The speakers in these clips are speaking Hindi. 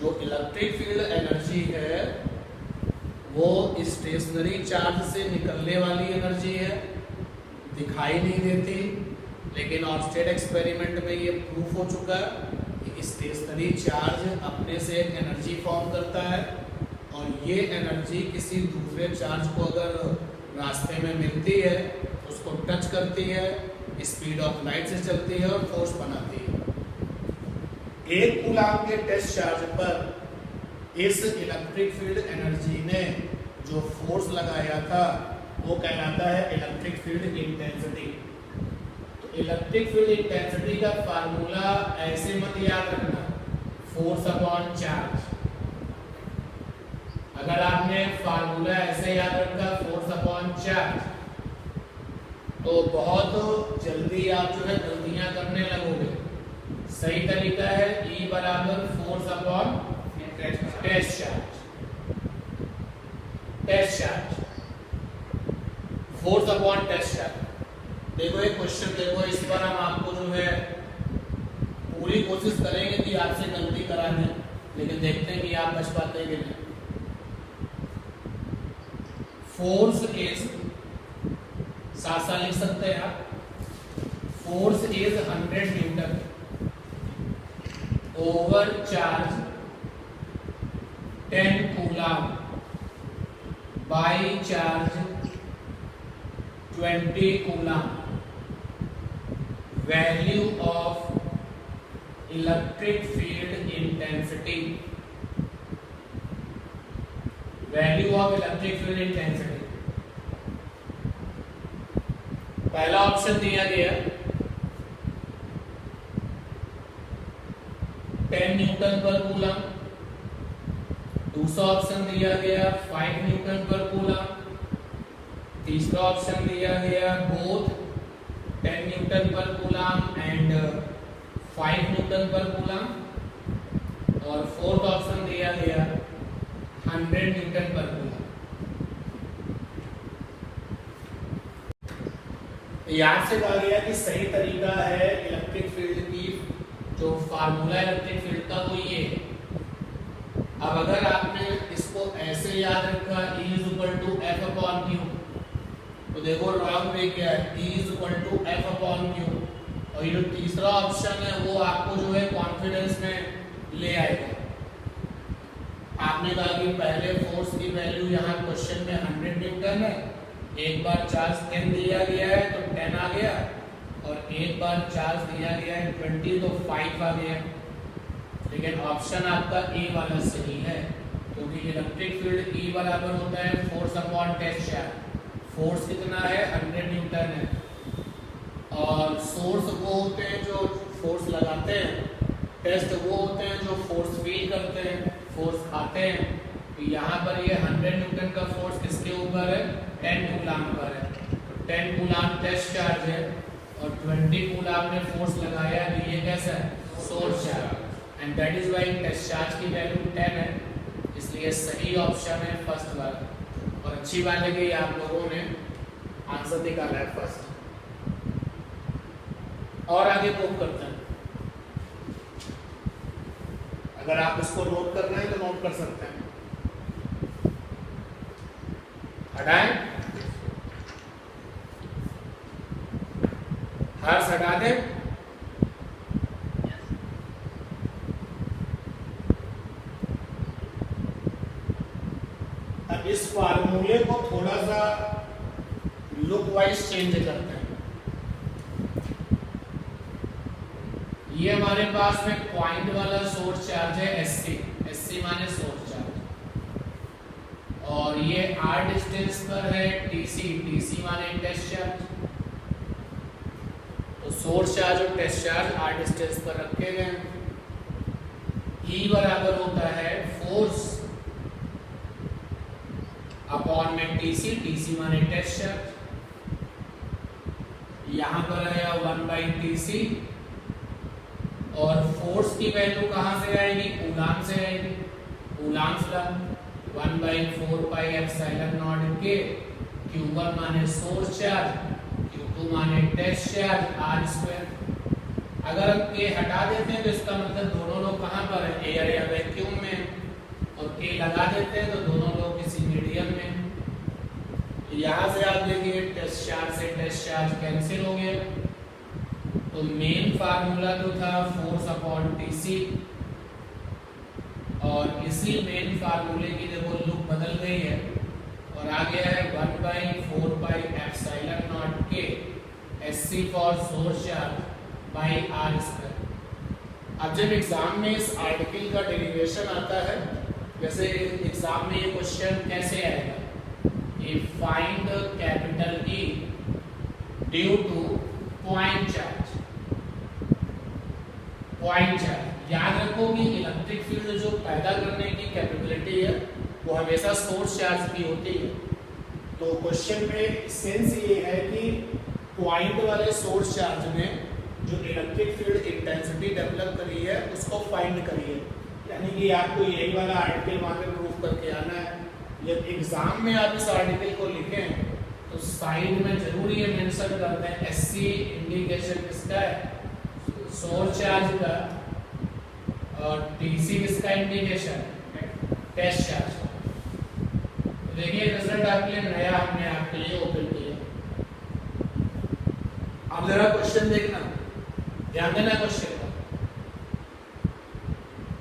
जो इलेक्ट्रिक फील्ड एनर्जी है वो स्टेशनरी चार्ज से निकलने वाली एनर्जी है, दिखाई नहीं देती, लेकिन ऑर्स्टेड एक्सपेरिमेंट में ये प्रूफ हो चुका है कि स्टेशनरी चार्ज अपने से एक एनर्जी फॉर्म करता है और ये एनर्जी किसी दूसरे चार्ज को अगर रास्ते में मिलती है उसको टच करती है, स्पीड ऑफ लाइट से चलती है और फोर्स बनाती है। एक कूलाम के टेस्ट चार्ज पर इस इलेक्ट्रिक फील्ड एनर्जी ने जो फोर्स लगाया था वो कहलाता है इलेक्ट्रिक फील्ड इंटेंसिटी। तो इलेक्ट्रिक फील्ड इंटेंसिटी का फार्मूला ऐसे मत याद रखना, फोर्स अपॉन चार्ज। अगर आपने फार्मूला ऐसे याद रखा फोर्स अपॉन चार्ज तो बहुत जल्दी आप जो है गलतियां करने लगोगे। सही तरीका है E बराबर force upon test charge. Test charge force upon test charge. देखो एक क्वेश्चन देखो, इस पर हम आपको जो है पूरी कोशिश करेंगे कि आपसे गलती करा दें, लेकिन देखते हैं कि आप बच पाते हैं कि नहीं। फोर्स इज, साथ साथ लिख सकते हैं आप, force is 100 Newton over charge 10 coulomb by charge 20 coulomb. Value of electric field intensity, value of electric field intensity. पहला ऑप्शन दिया गया 10 न्यूटन पर कूलम, दूसरा ऑप्शन दिया गया 5 न्यूटन पर कूलम, तीसरा ऑप्शन दिया गया बोथ 10 न्यूटन पर कूलम एंड 5 न्यूटन पर कूलम, और फोर्थ ऑप्शन दिया गया 100 न्यूटन पर कूलम। यहाँ से कहा गया कि सही तरीका है इलेक्ट्रिक फील्ड की जो फार्मूला इलेक्ट्रिक फील्ड का वो ये है। अब अगर आपने इसको ऐसे याद रखा E is equal to F upon Q, तो देखो रॉन्ग वे क्या है, E is equal to F upon Q, और ये जो तीसरा ऑप्शन है वो आपको जो है कॉन्फिडेंस में ले आएगा। आपने कहा कि पहले फोर्स की वैल्यू यहाँ क्वेश्चन में 100 न्यूटन है, एक बार चार्ज 10 दिया गया है तो 10 आ गया, और एक बार चार्ज दिया गया है 20 तो 5 आ गया। लेकिन ऑप्शन आपका ए वाला सही है, क्योंकि इलेक्ट्रिक फील्ड E बराबर होता है force upon test charge. Force कितना है 100 न्यूटन है, और सोर्स वो होते हैं जो फोर्स लगाते हैं, टेस्ट वो होते हैं जो फोर्स फील करते हैं, फोर्स खाते हैं। तो यहाँ पर ये 100 न्यूटन का फोर्स किसके ऊपर है, 10 कूलम पर है। तो 10 कूलम टेस्ट चार्ज है और 20 कूलम ने फोर्स लगाया, तो ये कैसा है, source charge, and that is why test charge की वैल्यू 10 है, इसलिए सही ऑप्शन है फर्स्ट वाला। और अच्छी बात है कि आप लोगों ने आंसर निकाला है फर्स्ट। और आगे प्रूव करते हैं, अगर आप इसको नोट करना है तो नोट कर सकते हैं। हटाएं, हर्ष हटा दें। अब इस फार्मूले को थोड़ा सा लुक वाइज चेंज करते हैं। ये हमारे पास में पॉइंट वाला सोर्स चार्ज है SC, SC माने सोर्स चार्ज, और ये R डिस्टेंस पर है TC, TC माने टेस्ट चार्ज। तो सोर्स चार्ज और टेस्ट चार्ज R डिस्टेंस पर रखे गए हैं। E बराबर होता है फोर्स अपॉन में TC, TC माने टेस्ट चार्ज, यहाँ पर आया 1/TC, और फोर्स की वैल्यू कहाँ से आएगी, कूलम से आएगी। कूलम ला 1/4πε0 के, Q1 माने सोर्स चार्ज, Q2 माने टेस्ट चार्ज, R²। अगर हम के हटा देते हैं तो इसका मतलब दोनों लोग कहाँ पर है, एयर या वैक्यूम में, और के लगा देते हैं तो दोनों लोग किसी मीडियम में। यहाँ से आप देखिए टेस्ट चार्ज से टेस्ट चार्ज कैंसिल हो गए, तो मेन फार्मूला जो था फोर्स अपॉन टीसी, और इसी मेन फार्मूले की देखो लुक बदल गई है और आ गया है 1/4πε0 के SC for source charge by R square. अब जब एग्जाम में इस आर्टिकल का डेरिवेशन आता है, जैसे एग्जाम में ये क्वेश्चन कैसे आएगा कि find capital E due two point charge. Point charge याद रखो कि इलेक्ट्रिक फील्ड जो पैदा करने की कैपेबिलिटी है वो हमेशा सोर्स चार्ज की होती है। तो क्वेश्चन में सेंस ये है कि पॉइंट वाले सोर्स चार्ज ने जो इलेक्ट्रिक फील्ड इंटेंसिटी डेवलप करी है उसको फाइंड करिए, यानी कि आपको यही वाला आर्टिकल वहां पे प्रूफ करके आना है। जब एग्जाम में आप इस आर्टिकल को लिखें तो साइड में जरूर ये मेंशन करते हैं SC इंडिकेशन किसका है, सोर्स चार्ज का, और TC किसका इंडिकेशन, टेस्ट चार्ज। देखिए रिजल्ट आपके लिए नया हमने आपके लिए ओपन किया। अब जरा क्वेश्चन देखना, ध्यान देना क्वेश्चन का,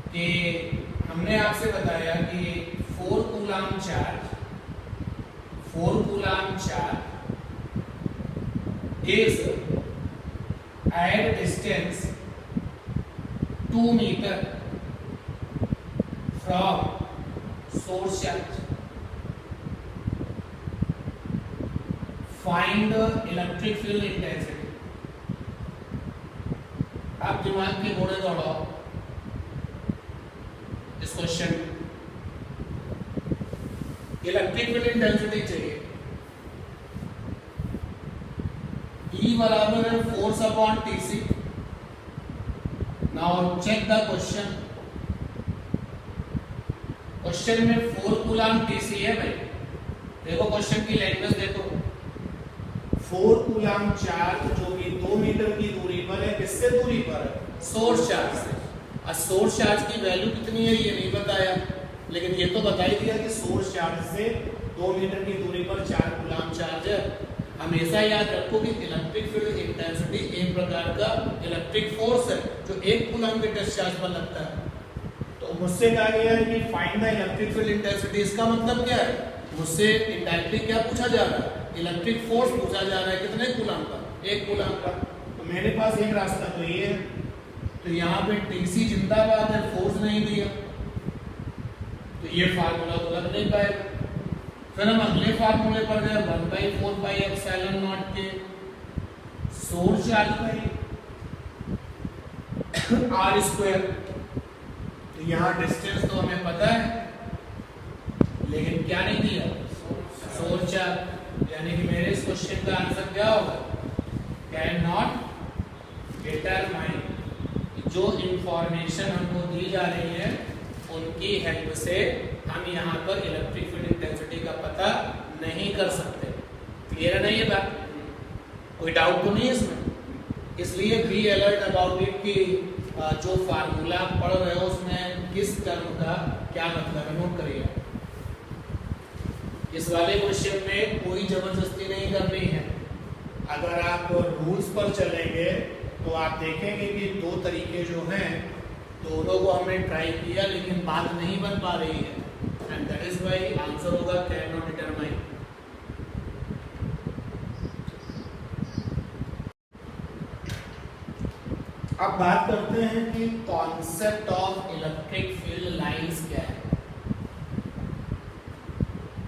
कि हमने आपसे बताया कि 4 coulomb charge is at distance 2 meter from source charge. Find the electric field intensity. आप दिमाग के घोड़े दौड़ाओ इस क्वेश्चन में। इलेक्ट्रिक फील्ड इंटेंसिटी चाहिए, E बराबर है force upon TC। Now check the question. Question में 4 कूलम TC है भाई। देखो क्वेश्चन की लैंग्वेज देखो, 4 कूलम चार्ज जो कि 2 मीटर की दूरी पर है, किससे दूरी पर है, सोर्स चार्ज से। अब सोर्स चार्ज की वैल्यू कितनी है ये नहीं बताया, लेकिन ये तो बता ही दिया कि सोर्स चार्ज से 2 मीटर की दूरी पर 4 कूलम चार्ज है। हमेशा याद रखो कि इलेक्ट्रिक फील्ड इंटेंसिटी एक प्रकार का इलेक्ट्रिक फोर्स है जो 1 कूलम के टेस्ट चार्ज पर लगता है। तो मुझसे कहा गया है कि find the electric field intensity. इसका मतलब क्या है, मुझसे इनडायरेक्टली क्या पूछा जा रहा है, इलेक्ट्रिक फोर्स पूछा जा रहा है। कितने कूलम का, 1 कूलम का। तो मेरे पास एक रास्ता तो ये है, तो यहाँ पे TC जिंदाबाद है, फोर्स नहीं दिया, तो ये फार्मूला तो लग नहीं पाएगा। फिर हम अगले फार्मूले पर गए, 1/4πε0 के source charge by R square. तो यहाँ डिस्टेंस तो हमें पता है, लेकिन क्या नहीं दिया, सोर्स चार्ज। यानी कि मेरे इस क्वेश्चन का आंसर क्या होगा, कैन नॉट डिटरमाइन। जो इंफॉर्मेशन हमको दी जा रही है उनकी हेल्प से हम यहाँ पर इलेक्ट्रिक फील्ड इंटेंसिटी का पता नहीं कर सकते। क्लियर है ना ये बात, कोई डाउट तो नहीं है इसमें। इसलिए बी अलर्ट अबाउट इट कि जो फार्मूला पढ़ रहे हो उसमें किस टर्म का क्या मतलब है, नोट करिए। इस वाले क्वेश्चन में कोई जबरदस्ती नहीं करनी है। अगर आप रूल्स पर चलेंगे तो आप देखेंगे कि 2 तरीके जो हैं दोनों को हमने ट्राई किया लेकिन बात नहीं बन पा रही है, and that is why answer होगा कैन नॉट डिटरमाइन। अब बात करते हैं कि concept of electric field lines क्या है।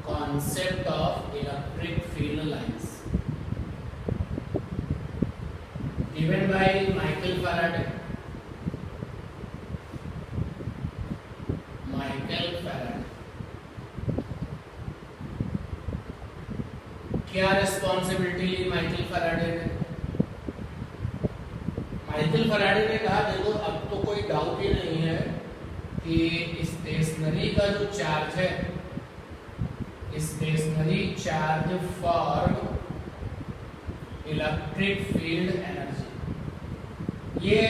Concept of electric field lines given by Michael Faraday. क्या रिस्पॉन्सिबिलिटी ली माइकल फैराडे ने? माइकल फैराडे ने कहा देखो अब तो कोई डाउट ही नहीं है कि स्टेशनरी का जो चार्ज है, stationary charge for electric field energy, ये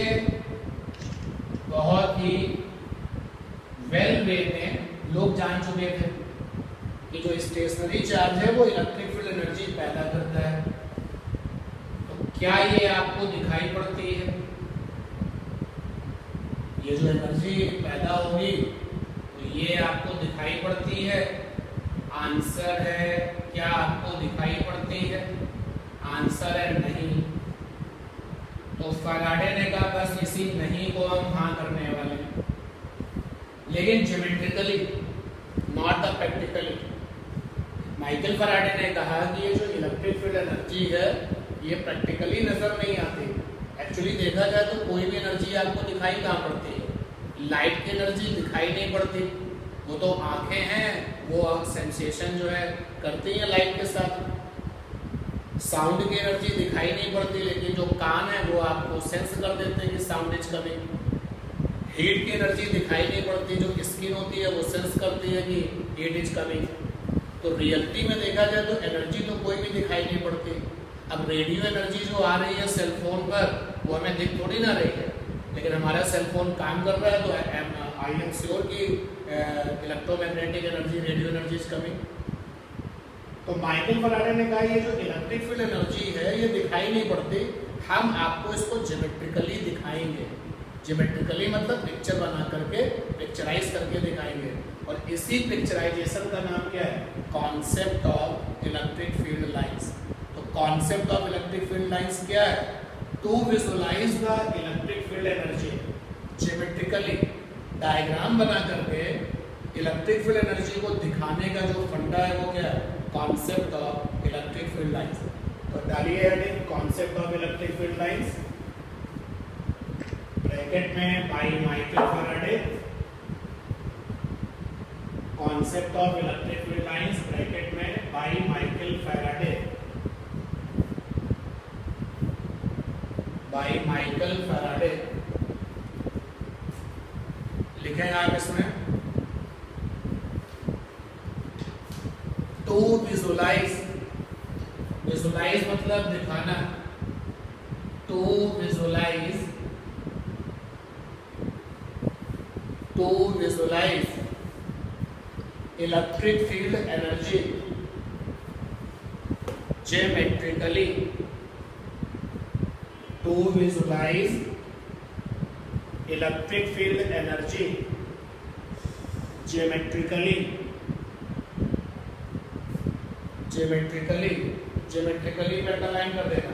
बहुत ही वेल वे में लोग जान चुके थे कि जो स्टेशनरी चार्ज है वो इलेक्ट्रिक फील्ड एनर्जी पैदा करता है। तो क्या ये आपको दिखाई पड़ती है? ये जो एनर्जी पैदा होगी तो ये आपको दिखाई पड़ती है? आंसर है क्या आपको दिखाई पड़ती है? आंसर है नहीं। तो फैराडे ने कहा बस इसी नहीं को हम हाँ करने वाले हैं, लेकिन geometrically not the practically. Michael Faraday ने कहा कि ये जो इलेक्ट्रिक फील्ड एनर्जी है ये प्रैक्टिकली नजर नहीं आती। एक्चुअली देखा जाए तो कोई भी एनर्जी आपको दिखाई कहाँ पड़ती है? लाइट की एनर्जी दिखाई नहीं पड़ती, वो तो आंखें हैं, वो सेंसेशन जो है करती हैं लाइट के साथ। साउंड की एनर्जी दिखाई नहीं पड़ती, लेकिन जो कान है वो आपको सेंस कर देते हैं कि साउंड इज कमिंग। हीट की एनर्जी दिखाई नहीं पड़ती, जो स्किन होती है वो सेंस करती है कि हीट इज कमिंग। तो रियलिटी में देखा जाए तो एनर्जी तो कोई भी दिखाई नहीं पड़ती। अब रेडियो एनर्जी जो आ रही है सेल फोन पर वो हमें दिख थोड़ी ना रही है, लेकिन हमारा सेल फोन काम कर रहा है तो आई एम श्योर कि electromagnetic energy, radio energy is coming. तो माइकल फैराडे ने कहा ये जो इलेक्ट्रिक फील्ड एनर्जी है ये दिखाई नहीं पड़ती, हम आपको इसको ज्योमेट्रिकली दिखाएंगे। ज्योमेट्रिकली मतलब पिक्चर बना करके, पिक्चराइज करके दिखाएंगे। और इसी पिक्चराइजेशन का नाम क्या है? Concept of electric field lines. तो concept of electric field lines क्या है? To visualise the electric field energy geometrically, diagram बना करके इलेक्ट्रिक फील्ड एनर्जी को दिखाने का जो फंडा है वो क्या है? Concept of electric field lines. तो डालिए heading concept of electric field lines, bracket में by Michael Faraday. Concept of electric field lines bracket में by Michael Faraday, by Michael Faraday लिखेंगे आप इसमें। टू विजुअलाइज, विजुअलाइज मतलब दिखाना, to visualise, to visualise electric field energy geometrically, to visualise electric field energy geometrically, geometrically, geometrically में अंडरलाइन कर देना।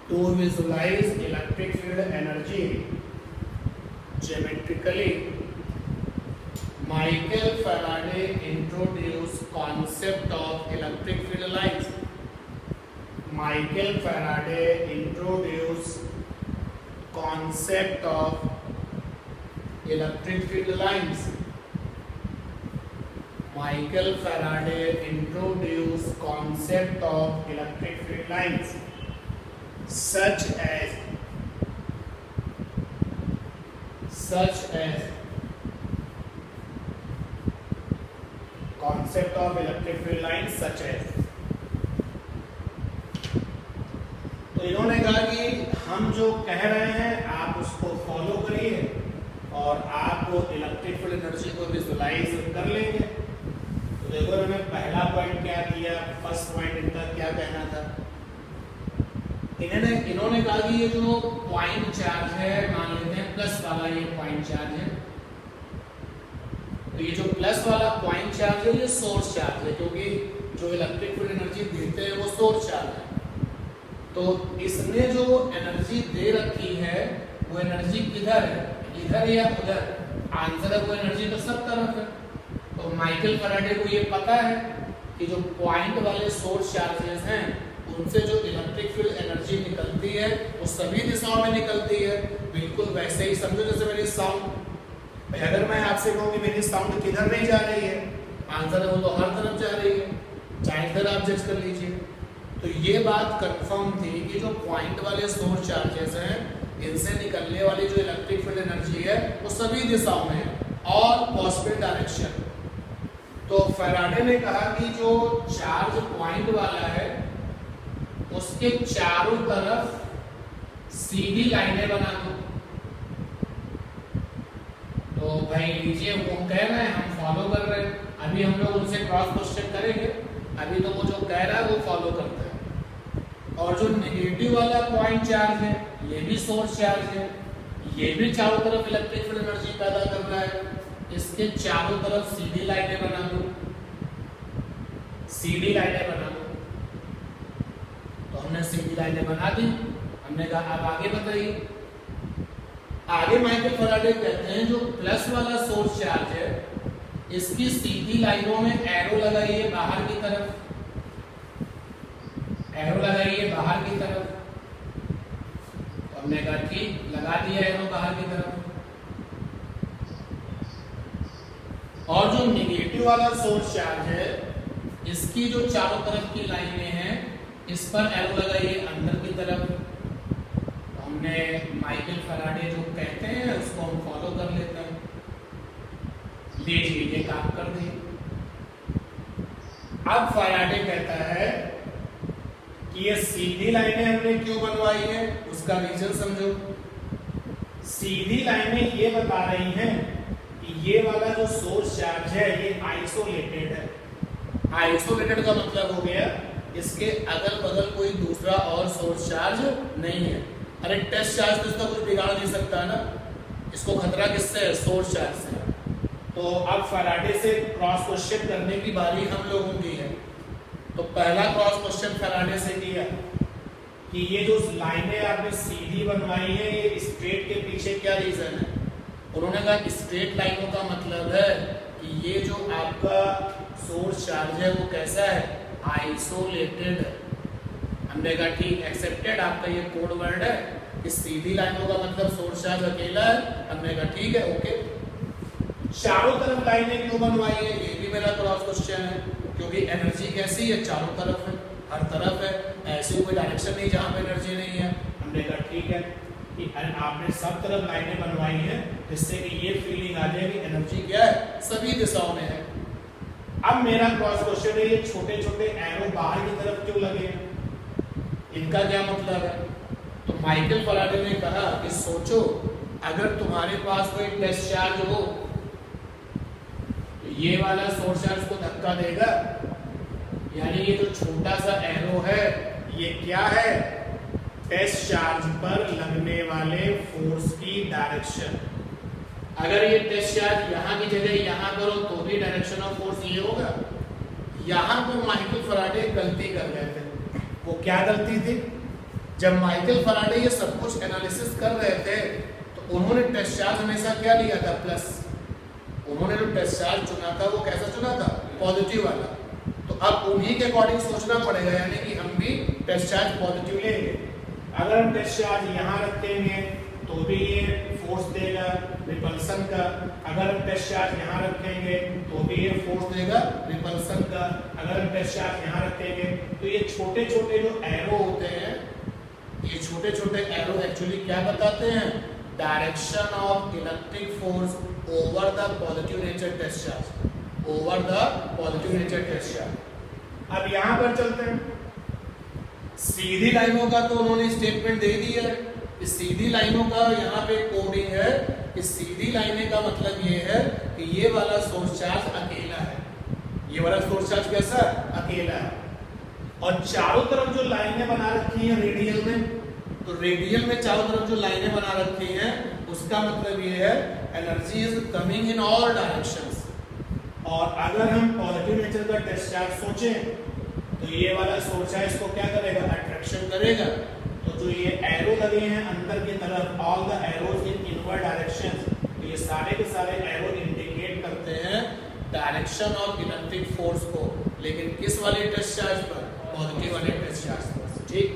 To visualise electric field energy geometrically, Michael Faraday introduce concept of electric field lines. Michael Faraday introduce concept of electric field lines. Michael Faraday introduced concept of electric field lines such as concept of electric field lines such as। तो इन्होंने कहा कि हम जो कह रहे हैं आप उसको फॉलो करिए और आप इलेक्ट्रिक फील्ड एनर्जी को विजुअलाइज कर लेंगे। तो देखो इन्होंने पहला पॉइंट क्या किया, फर्स्ट पॉइंट इनका क्या कहना था? इन्होंने कहा कि ये जो पॉइंट चार्ज है, मान लेते हैं प्लस वाला ये पॉइंट चार्ज है, तो ये जो प्लस वाला पॉइंट चार्ज है ये सोर्स चार्ज है, क्योंकि जो इलेक्ट्रिक फील्ड एनर्जी देते हैं वो सोर्स चार्ज है। तो इसने जो एनर्जी दे रखी है वो एनर्जी किधर है? इधर या उधर? आंसर है वो एनर्जी तो सब तरफ है। तो माइकल फैराडे को ये पता है कि जो पॉइंट वाले सोर्स चार्जेस हैं उनसे जो इलेक्ट्रिक फील्ड एनर्जी निकलती है वो सभी दिशाओं में निकलती है। बिल्कुल वैसे ही समझो जैसे मेरी साउंड, अगर मैं आपसे कहूँ कि मेरी साउंड किधर नहीं जा रही है, आंसर है वो तो हर तरफ जा रही है, चाहे इधर आप जज कर लीजिए। तो ये बात कंफर्म थी कि जो पॉइंट वाले सोर्स चार्जेस हैं इनसे निकलने वाली जो इलेक्ट्रिक फील्ड एनर्जी है वो सभी दिशाओं में है, ऑल पॉसिबल डायरेक्शन। तो फैराडे ने कहा कि जो चार्ज पॉइंट वाला है उसके चारों तरफ सीधी लाइनें बना दो। तो भाई लीजिए, वो कह रहे हैं, हम फॉलो कर रहे हैं। अभी हम लोग उनसे क्रॉस क्वेश्चन करेंगे, अभी तो वो जो कह रहा है वो फॉलो करता है। और जो नेगेटिव वाला पॉइंट चार्ज है, ये भी सोर्स चार्ज है, ये भी चारों तरफ इलेक्ट्रिक फील्ड एनर्जी पैदा कर रहा है। इसके चारों तरफ सीधी लाइनें बना दो, सीधी लाइनें बना दो। तो हमने सीधी लाइनें बना दी। हमने कहा अब आगे बताइए। आगे माइकल फैराडे कहते हैं जो प्लस वाला सोर्स चार्ज है, इसकी सीधी लाइनों में एरो लगाइए बाहर की तरफ, एरो लगाइए बाहर की तरफ। तो हमने कहा ठीक, लगा दिया एरो बाहर की तरफ। और जो नेगेटिव वाला सोर्स चार्ज है, इसकी जो चारों तरफ की लाइनें हैं, इस पर एरो लगाइए अंदर की तरफ। तो हमने माइकल फैराडे जो कहते हैं उसको हम फॉलो कर लेते हैं। लीजिए, ये काम कर दिए। अब फैराडे कहता है कि ये सीधी लाइनें हमने क्यों बनवाई है, उसका रीजन समझो। सीधी लाइनें ये बता रही हैं कि ये वाला जो सोर्स चार्ज है ये आइसोलेटेड है। आइसोलेटेड का मतलब हो गया इसके अगल बगल कोई दूसरा और सोर्स चार्ज नहीं है। अरे टेस्ट चार्ज तो इसका कुछ बिगाड़ नहीं सकता ना, इसको खतरा किससे है? सोर्स चार्ज से। तो अब फैराडे से क्रॉस क्वेश्चन करने की बारी हम लोगों की है। तो पहला क्रॉस क्वेश्चन फैराडे से किया कि ये जो लाइनें आपने सीधी बनवाई है, ये स्ट्रेट के पीछे क्या रीजन है? उन्होंने कहा स्ट्रेट लाइनों का मतलब है कि ये जो आपका सोर्स चार्ज है वो कैसा है? आइसोलेटेड है। हमने कहा ठीक, एक्सेप्टेड, आपका ये कोड वर्ड है कि सीधी लाइनों का मतलब सोर्स चार्ज अकेला है। हमने कहा ठीक है, ओके। चारों तरफ लाइनें क्यों बनवाई है, ये भी मेरा क्रॉस क्वेश्चन है, क्योंकि एनर्जी कैसी है? चारों तरफ है, हर तरफ है, ऐसी कोई डायरेक्शन नहीं जहां पे एनर्जी नहीं है। हमने कहा ठीक है कि आपने सब तरफ लाइनें बनवाई है जिससे कि ये फीलिंग आ जाए कि एनर्जी क्या है? सभी दिशाओं में है। अब मेरा क्रॉस क्वेश्चन है, ये छोटे छोटे एरो बाहर की तरफ क्यों लगे, इनका क्या मतलब है? तो माइकल फैराडे ने कहा कि सोचो, अगर तुम्हारे पास कोई टेस्ट चार्ज हो, तो ये वाला सोर्स चार्ज को धक्का देगा, यानी ये जो छोटा सा एरो है ये क्या है? टेस्ट चार्ज पर लगने वाले फोर्स की डायरेक्शन। अगर ये टेस्ट चार्ज यहाँ की जगह यहाँ करो तो भी डायरेक्शन ऑफ फोर्स ये होगा। यहाँ पर माइकल फैराडे गलती कर रहे थे। वो क्या गलती थी? जब माइकल फैराडे ये सब कुछ एनालिसिस कर रहे थे तो उन्होंने टेस्ट चार्ज हमेशा क्या लिया था? प्लस। उन्होंने जो टेस्ट चार्ज चुना था वो कैसा चुना था? पॉजिटिव वाला। तो अब उन्हीं के अकॉर्डिंग सोचना पड़ेगा, यानी कि हम भी टेस्ट चार्ज पॉजिटिव लेंगे। अगर हम टेस्ट चार्ज यहाँ रखेंगे तो भी ये फोर्स देगा रिपल्सन का। अगर हम टेस्ट चार्ज यहाँ रखेंगे तो भी ये फोर्स देगा रिपल्सन का। अगर हम टेस्ट चार्ज यहाँ रखेंगे तो ये छोटे छोटे जो एरो होते हैं, ये छोटे छोटे एरो एक्चुअली क्या बताते हैं? Direction of electric force over the positive nature test charge, over the positive nature test charge. अब यहाँ पर चलते हैं। सीधी लाइनों का तो उन्होंने स्टेटमेंट दे दिया है। इस सीधी लाइनों का यहाँ पे कोडिंग है। इस सीधी लाइनें का मतलब ये है कि ये वाला सोर्स चार्ज अकेला है, ये वाला सोर्स चार्ज कैसा? अकेला है। और चारों तरफ जो लाइनें बना रखी हैं रेडियल में, तो रेडियल में चारों तरफ जो लाइनें बना रखी हैं उसका मतलब ये है energy is coming in all directions. और अगर हम पॉजिटिव नेचर का टेस्ट चार्ज सोचें तो ये वाला सोर्स चार्ज इसको क्या करेगा? अट्रैक्शन करेगा। तो जो ये एरो लगे हैं अंदर की तरफ, all the arrows in inward directions, तो ये सारे के सारे एरो इंडिकेट करते हैं डायरेक्शन ऑफ इलेक्ट्रिक फोर्स को, लेकिन किस वाले टेस्ट चार्ज पर? पॉजिटिव वाले टेस्ट चार्ज पर। ठीक,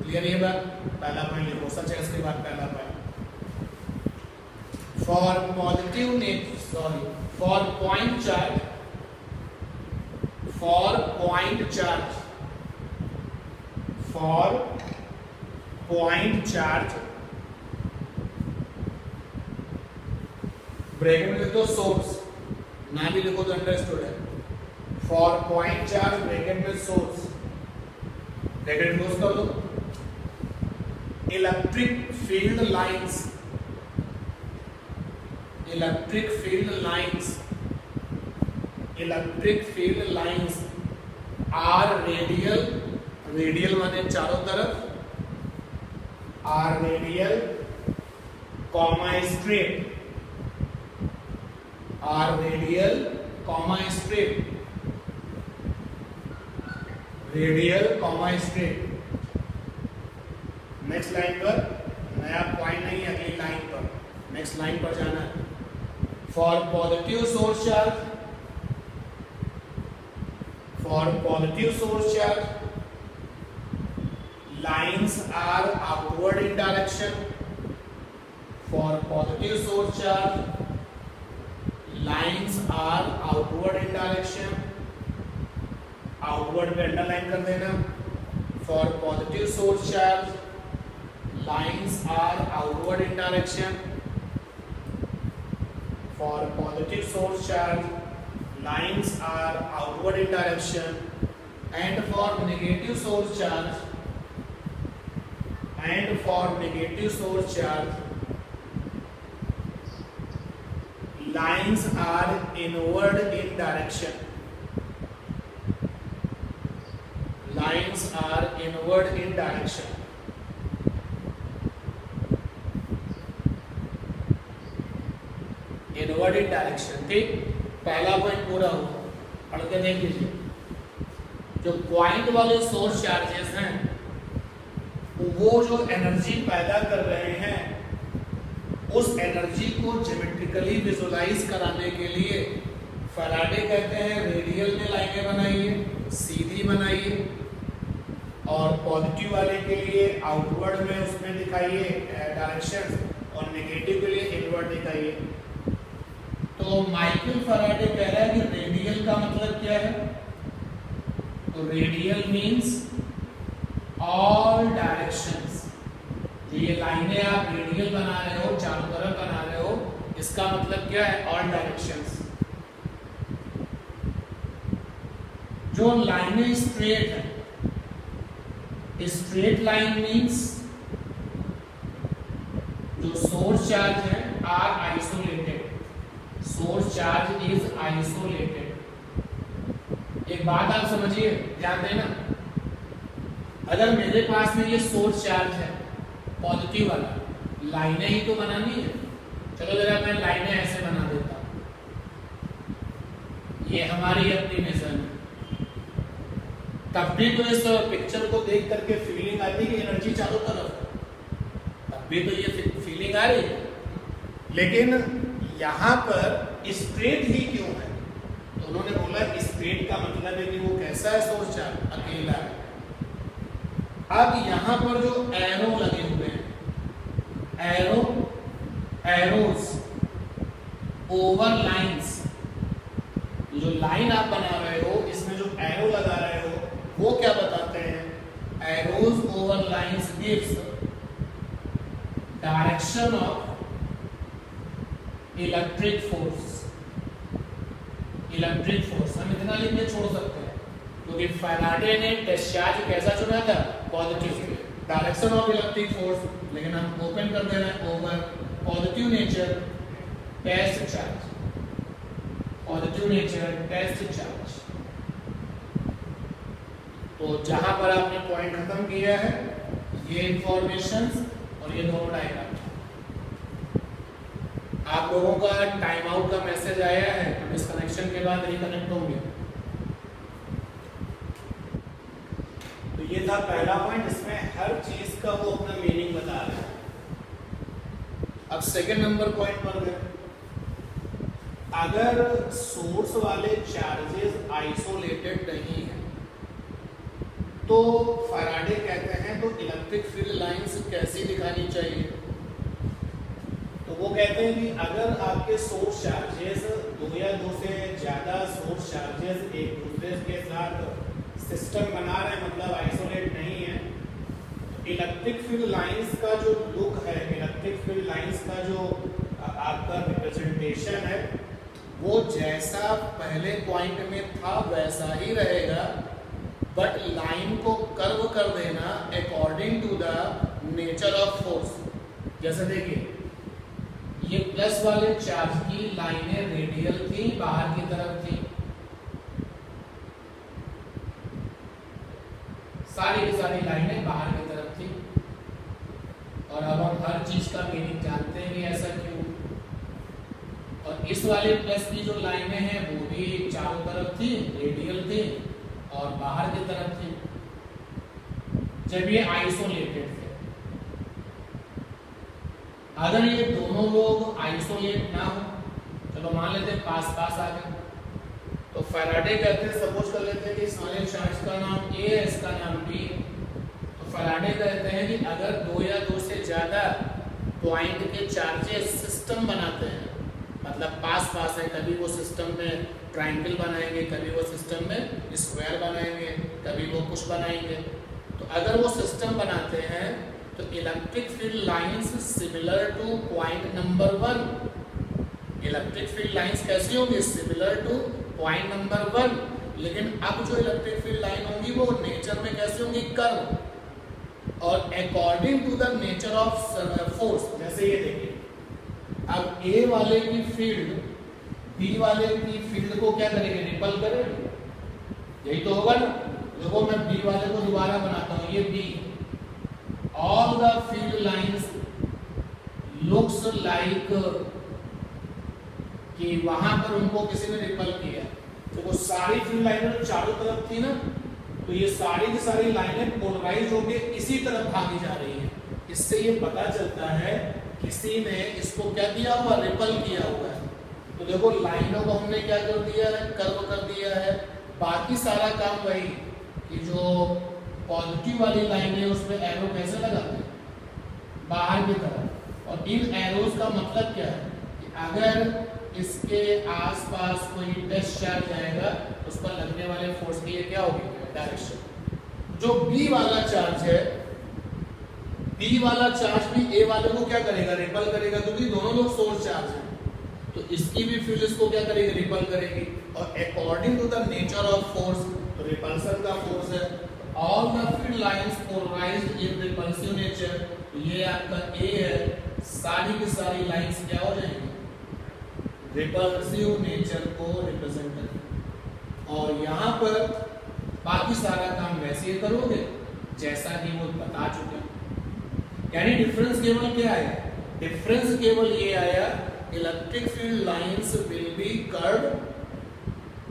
क्लियर ये बात? पहला पॉइंट लिखो, सच है। इसके बाद पहला point, for positive nature, sorry, for point charge, for point charge, for point charge, bracket में लिख दो सोर्स, ना भी लिखो तो अंडरस्टूड है। फॉर पॉइंट चार्ज ब्रैकेट में सोर्स, ब्रैकेट क्लोज कर दो। Electric field lines, electric field lines, electric field lines are radial, radial माने चारों तरफ, are radial comma straight, are radial comma straight, radial comma straight. Next line पर नया पॉइंट नहीं है, अगली लाइन पर, नेक्स्ट लाइन पर जाना है। For positive source charge, for positive source charge lines are outward in direction, for positive source charge lines are outward in direction, outward पे अंडरलाइन कर देना। For positive source charge lines are outward in direction, for positive source charge lines are outward in direction, and for negative source charge, and for negative source charge lines are inward in direction, lines are inward in direction। Inward in direction, ठीक। पहला पॉइंट पूरा हुआ, पढ़ के देख लीजिए। जो पॉइंट वाले सोर्स चार्जेस हैं वो जो एनर्जी पैदा कर रहे हैं उस एनर्जी को ज्योमेट्रिकली विजुलाइज कराने के लिए फैराडे कहते हैं रेडियल में लाइनें बनाइए, सीधी बनाइए, और पॉजिटिव वाले के लिए आउटवर्ड में उसमें दिखाइए डायरेक्शन, और नेगेटिव के लिए इनवर्ड दिखाइए। तो माइकल फैराडे कह रहा है कि रेडियल का मतलब क्या है, तो रेडियल मींस ऑल डायरेक्शंस। जो ये लाइनें आप रेडियल बना रहे हो, चारों तरफ बना रहे हो, इसका मतलब क्या है, ऑल डायरेक्शंस। जो लाइनें स्ट्रेट है, स्ट्रेट लाइन मींस जो सोर्स चार्ज है are isolated, source charge is isolated. एक बात आप समझिए, ध्यान देना, अगर मेरे पास में ये सोर्स चार्ज है पॉजिटिव वाला, लाइनें ही तो बनानी है, चलो जरा मैं लाइनें ऐसे बना देता हूं, ये हमारी अपनी नेचर है। तब भी तो इस पिक्चर को देख करके फीलिंग आती है कि एनर्जी चारों तरफ, तब भी तो ये फीलिंग आ रही है। लेकिन यहाँ पर स्ट्रेट ही क्यों है, तो उन्होंने बोला स्ट्रेट का मतलब है कि वो कैसा है, सोर्स चार्ज अकेला है। अब यहाँ पर जो एरो लगे हुए हैं, एरोज ओवर लाइंस, जो लाइन आप बना रहे हो इसमें जो एरो लगा रहे हो वो क्या बताते हैं, arrows over lines gives direction of electric force. Electric force हम इतना लिख के छोड़ सकते हैं क्योंकि फैराडे ने डिस्चार्ज कैसा चुना था, positive, direction of electric force, लेकिन हम ओपन कर दे रहे हैं over positive nature test charge, positive nature test charge. तो जहां पर आपने पॉइंट खत्म किया है, ये इंफॉर्मेशंस और ये दोनों डायग्राम, आप लोगों का टाइम आउट का मैसेज आया है, तो डिस्कनेक्शन के बाद रिकनेक्ट होंगे। तो ये था पहला पॉइंट, इसमें हर चीज का वो अपना मीनिंग बता रहे हैं। अब सेकंड नंबर पॉइंट पर गए, अगर सोर्स वाले चार्जेस आइसोलेटेड नहीं है तो फैराडे कहते हैं तो इलेक्ट्रिक फील्ड लाइंस कैसी दिखानी चाहिए, तो वो कहते हैं कि अगर आपके सोर्स चार्जेस दो या दो से ज्यादा सोर्स चार्जेस एक दूसरे के साथ सिस्टम बना रहे हैं, मतलब आइसोलेट नहीं है, तो इलेक्ट्रिक फील्ड लाइंस का जो लुक है, इलेक्ट्रिक फील्ड लाइंस का जो आपका रिप्रेजेंटेशन है वो जैसा पहले पॉइंट में था वैसा ही रहेगा, बट लाइन को कर्व कर देना according to the nature of force. जैसे देखिए ये प्लस वाले चार्ज की लाइनें रेडियल थी, बाहर की तरफ थी, सारी की सारी लाइनें बाहर की तरफ थी। और अब हम हर चीज का मीनिंग जानते हैं कि ऐसा क्यों। और इस वाले प्लस की जो लाइनें हैं वो भी चारों तरफ थी, रेडियल थी और बाहर की तरफ थी जब ये आइसोलेटेड थे। अगर ये दोनों लोग आइसोलेट ना हो, चलो मान लेते हैं पास पास आ गए, तो फैराडे कहते हैं, सपोज कर लेते हैं कि इस वाले चार्ज का नाम A है, इसका नाम B है। तो फैराडे कहते हैं कि अगर दो या दो से ज्यादा पॉइंट के चार्जेस सिस्टम बनाते हैं, मतलब पास पास है, कभी वो सिस्टम में ट्रायंगल बनाएंगे, कभी वो सिस्टम में स्क्वायर बनाएंगे, कभी वो कुछ बनाएंगे। तो अगर वो सिस्टम बनाते हैं तो electric field lines similar two point number 1। Electric field lines कैसी होंगी? Similar two point number 1। लेकिन अब जो इलेक्ट्रिक फील्ड लाइन होंगी वो नेचर में कैसे होंगी? कर्व। और according to the nature of force, जैसे ये देखिए अब A वाले की फील्ड B वाले की फील्ड को क्या करेंगे? रिपल करेंगे, यही तो होगा ना। देखो मैं B वाले को दोबारा बनाता हूं, ये B, all the field lines looks like कि वहां पर उनको किसी ने रिपल किया। तो वो सारी फील्ड लाइनें चारों तरफ थी ना, तो ये सारी की सारी लाइनें पोलराइज होकर इसी तरफ भागी जा रही हैं। इससे ये पता चलता है किसी ने इसको क्या किया हुआ? रिपल किया हुआ है। तो देखो लाइनों को हमने क्या कर दिया है? कर्व कर दिया है। बाकी सारा काम वही कि जो पॉजिटिव वाली लाइन है उसमें एरो कैसे लगाते हैं? बाहर की तरफ। और इन एरोज का मतलब क्या है कि अगर इसके आसपास कोई टेस्ट चार्ज आएगा उस पर लगने वाले फोर्स की ये क्या होगी? डायरेक्शन। जो बी वाला चार्ज है, बी वाला चार्ज भी ए वाले को क्या करेगा? रिपल करेगा, क्योंकि दोनों लोग सोर्स चार्ज हैं। तो इसकी भी फील्ड इसको क्या करेगी? रिपल करेगी। और according to the nature of force, तो रिपल्सन का फोर्स है। All the field lines polarized in repulsive nature. तो ये आपका ए है, सारी की सारी लाइंस क्या हो जाएंगी? रिपल्सिव नेचर को रिप्रेजेंट करेंगे। और यहाँ पर बाकी सारा काम वैसे ही करोगे जैसा कि वो बता चुके हैं। यानी डिफरेंस केवल क्या है? डिफरेंस केवल ये आया, electric field lines will be curved,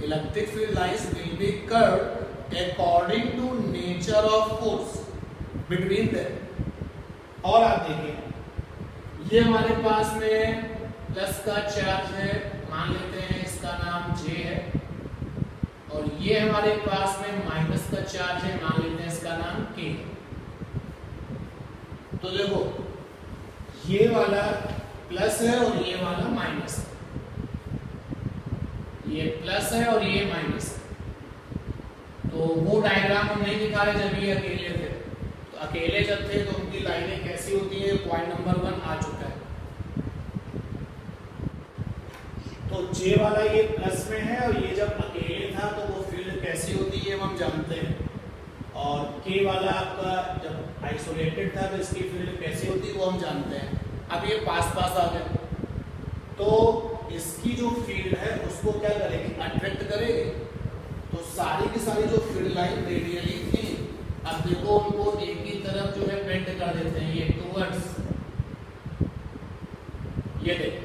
electric field lines will be curved according to nature of force between them। और आप देखिए ये हमारे पास में प्लस का चार्ज है, मान लेते हैं इसका नाम J है, और ये हमारे पास में माइनस का चार्ज है, मान लेते हैं इसका नाम K। तो देखो ये वाला प्लस है और ये वाला माइनस है, ये प्लस है और ये माइनस है। तो वो डायग्राम हम नहीं दिखा रहे जब ये अकेले थे। तो अकेले जब थे तो उनकी लाइनें कैसी होती है? पॉइंट नंबर 1 आ चुका है। तो J वाला ये प्लस में है और ये जब अकेले था तो वो फील्ड कैसी होती है हम जानते हैं। और K वाला आपका जब आइसोलेटेड था तो इसकी फील्ड कैसी होती है वो हम जानते हैं। अब ये पास पास आ गए तो इसकी जो फील्ड है उसको क्या करेगी? अट्रैक्ट करेगी। तो सारी की सारी जो फील्ड लाइन रेडियली थी, अब देखो उनको एक ही तरफ जो है बेंड कर देते हैं, ये टुवर्ड्स, ये देखो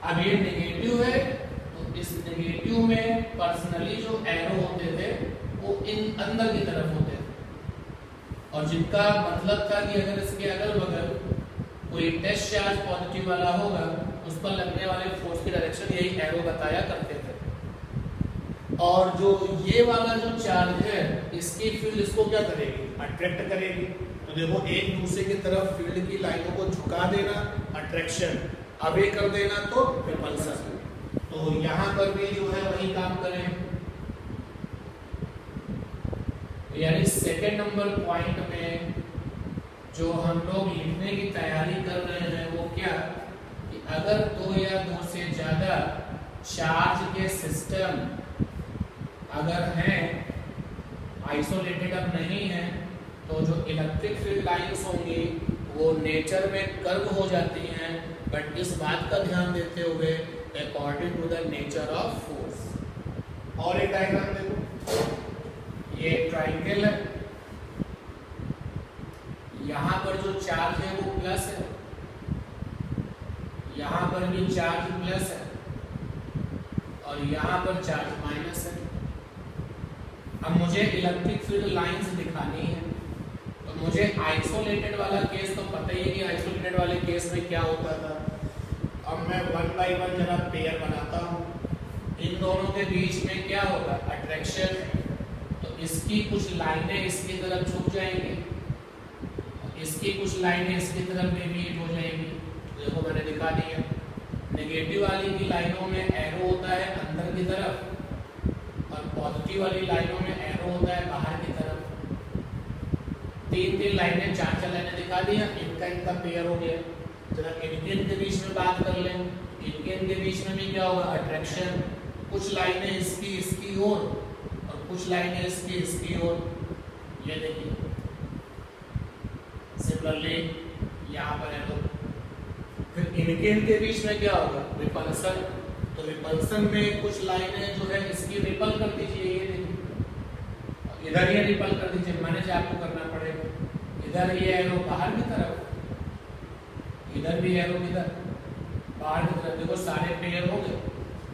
अब ये नेगेटिव है तो इस नेगेटिव में पर्सनली जो एरो होते थे वो इन अंदर की तरफ होते थे, और जिनका मतलब था कि अगर इसके अगल बगल कोई टेस्ट चार्ज पॉजिटिव वाला होगा उस पर लगने वाले फोर्स की डायरेक्शन यही एरो बताया करते थे। और जो ये वाला जो चार्ज है इसकी फील्ड इसको क्या करेगी? अट्रैक्ट करेगी। तो देखो एक दूसरे की तरफ फील्ड की लाइनों को झुका देना अट्रैक्शन, अवे कर देना तो रिपल्सन। तो यहाँ पर भी जो है वही काम करें। यानी सेकेंड नंबर पॉइंट में जो हम लोग लिखने की तैयारी कर रहे हैं वो क्या कि अगर दो या दो से ज्यादा चार्ज के सिस्टम अगर हैं आइसोलेटेड अब नहीं है, तो जो इलेक्ट्रिक फील्ड लाइंस होंगी वो नेचर में कर्व हो जाती हैं, बट इस बात का ध्यान देते हुए according to the nature of force. और एक डायग्राम देखो, ये ट्राइंगल है, यहाँ पर जो चार्ज है वो प्लस है, यहाँ पर भी चार्ज प्लस है और यहाँ पर चार्ज माइनस है। अब मुझे इलेक्ट्रिक फील्ड लाइंस दिखानी है, तो मुझे आइसोलेटेड वाला केस तो पता ही है कि आइसोलेटेड वाले केस में क्या होता था। अब मैं वन बाय वन जरा पेयर बनाता हूँ, इन दोनों के बीच में क्या होगा, अट्रैक्शन। तो इसकी कुछ लाइनें इसकी तरफ झुक जाएंगी, इसकी कुछ लाइनें इसकी तरफ डेविएट हो जाएंगी। देखो मैंने दिखा दिया, नेगेटिव वाली की लाइनों में एरो होता है अंदर की तरफ और पॉजिटिव वाली लाइनों में एरो होता है बाहर की तरफ। तीन लाइनें, चार लाइनें दिखा दी, इनका पेयर हो गया। जरा इनके बीच में बात कर लें, इनके बीच में भी क्या होगा, अट्रैक्शन। कुछ लाइनें इसकी ओर और कुछ लाइनें इसकी ओर। ये देखिए सिमिलरली यहाँ पर है, तो फिर इनके बीच में क्या होगा, रिपल्सन। तो रिपल्सन में कुछ लाइनें जो है इसकी रिपल कर दीजिए, ये देखिए, इधर ये रिपल कर दीजिए, मैनेज आपको करना पड़ेगा। इधर ये एरो बाहर की तरफ, इधर भी एरो इधर बाहर की तरफ। देखो सारे पेयर हो गए।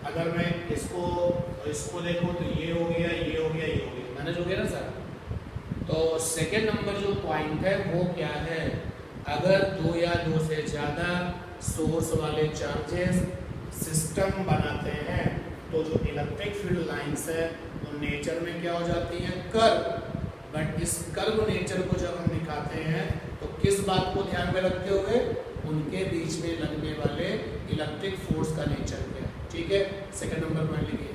अगर मैं इसको देखो तो ये हो गया, ये हो गया, ये हो गया, मैनेज हो गया ना सर। तो सेकेंड नंबर जो पॉइंट है वो क्या है, अगर दो या दो से ज्यादा सोर्स वाले चार्जेस सिस्टम बनाते हैं तो जो इलेक्ट्रिक फील्ड लाइंस है वो नेचर में क्या हो जाती है, कर्व। बट इस कर्व नेचर को जब हम दिखाते हैं तो किस बात को ध्यान में रखते हुए, उनके बीच में लगने वाले इलेक्ट्रिक फोर्स का नेचर क्या है। ठीक है, सेकंड नंबर पॉइंट लिखिए।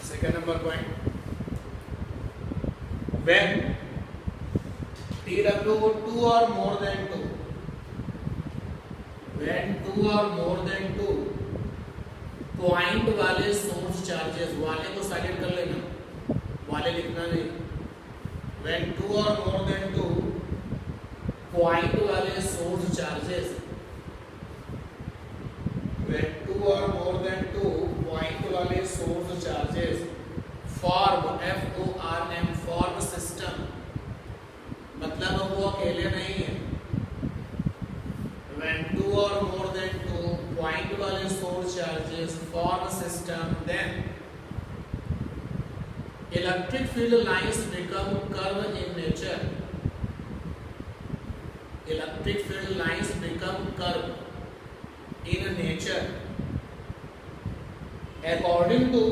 Second number point, when T W 2 or more than 2, when 2 or more than 2 point वाले सोर्स चार्जेस, वाले को साइलेंट कर लेना, वाले लिखना नहीं। when 2 or more than 2 point वाले source charges, when 2 or more than 2 point वाले सोर्स चार्जेस फॉर्म, FORM, फॉर्म सिस्टम, मतलब वो अकेले नहीं है। when 2 or more than 2 point वाले सोर्स चार्जेस form system, then electric field lines become curve in nature. Electric field lines become curve in nature according to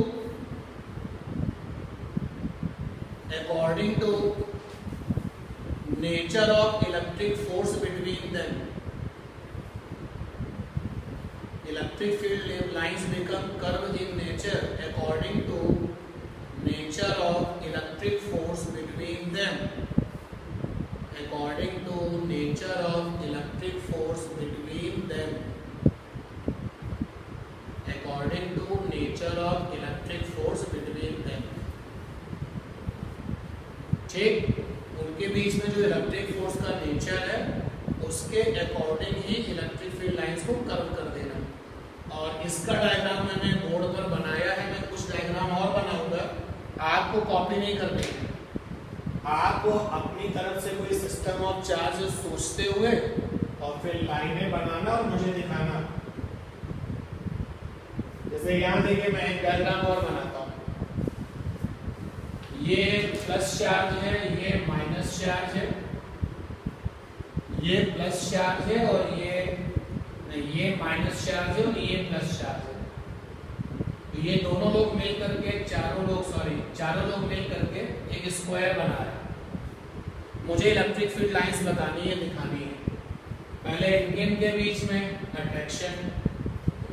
nature of electric force between them. Electric field lines become curved in nature according to nature of electric force between them. According to nature of electric force between them. According to nature of electric force between them. ठीक, उनके बीच में जो इलेक्ट्रिक फोर्स का नेचर है उसके अकॉर्डिंग ही इलेक्ट्रिक फील्ड लाइंस को कर्व कर देना। और इसका डायग्राम मैंने बोर्ड पर बनाया है, मैं कुछ डायग्राम और बनाऊंगा, आपको कॉपी नहीं करनी है। आपको अपनी तरफ से कोई सिस्टम ऑफ चार्ज सोचते हुए और फिर लाइनें बनाना और मुझे दिखाना। जैसे यहाँ देखिए, मैं एक डायग्राम और बनाता हूँ। ये प्लस चार्ज है, ये माइनस चार्ज है, ये प्लस चार्ज है और ये माइनस चार्ज है और ये प्लस चार्ज है। तो ये दोनों लोग मिल करके चारों लोग मिल करके एक स्क्वायर बना रहे हैं। मुझे इलेक्ट्रिक फील्ड लाइंस बतानी है, दिखानी है। पहले इनके बीच में अट्रैक्शन,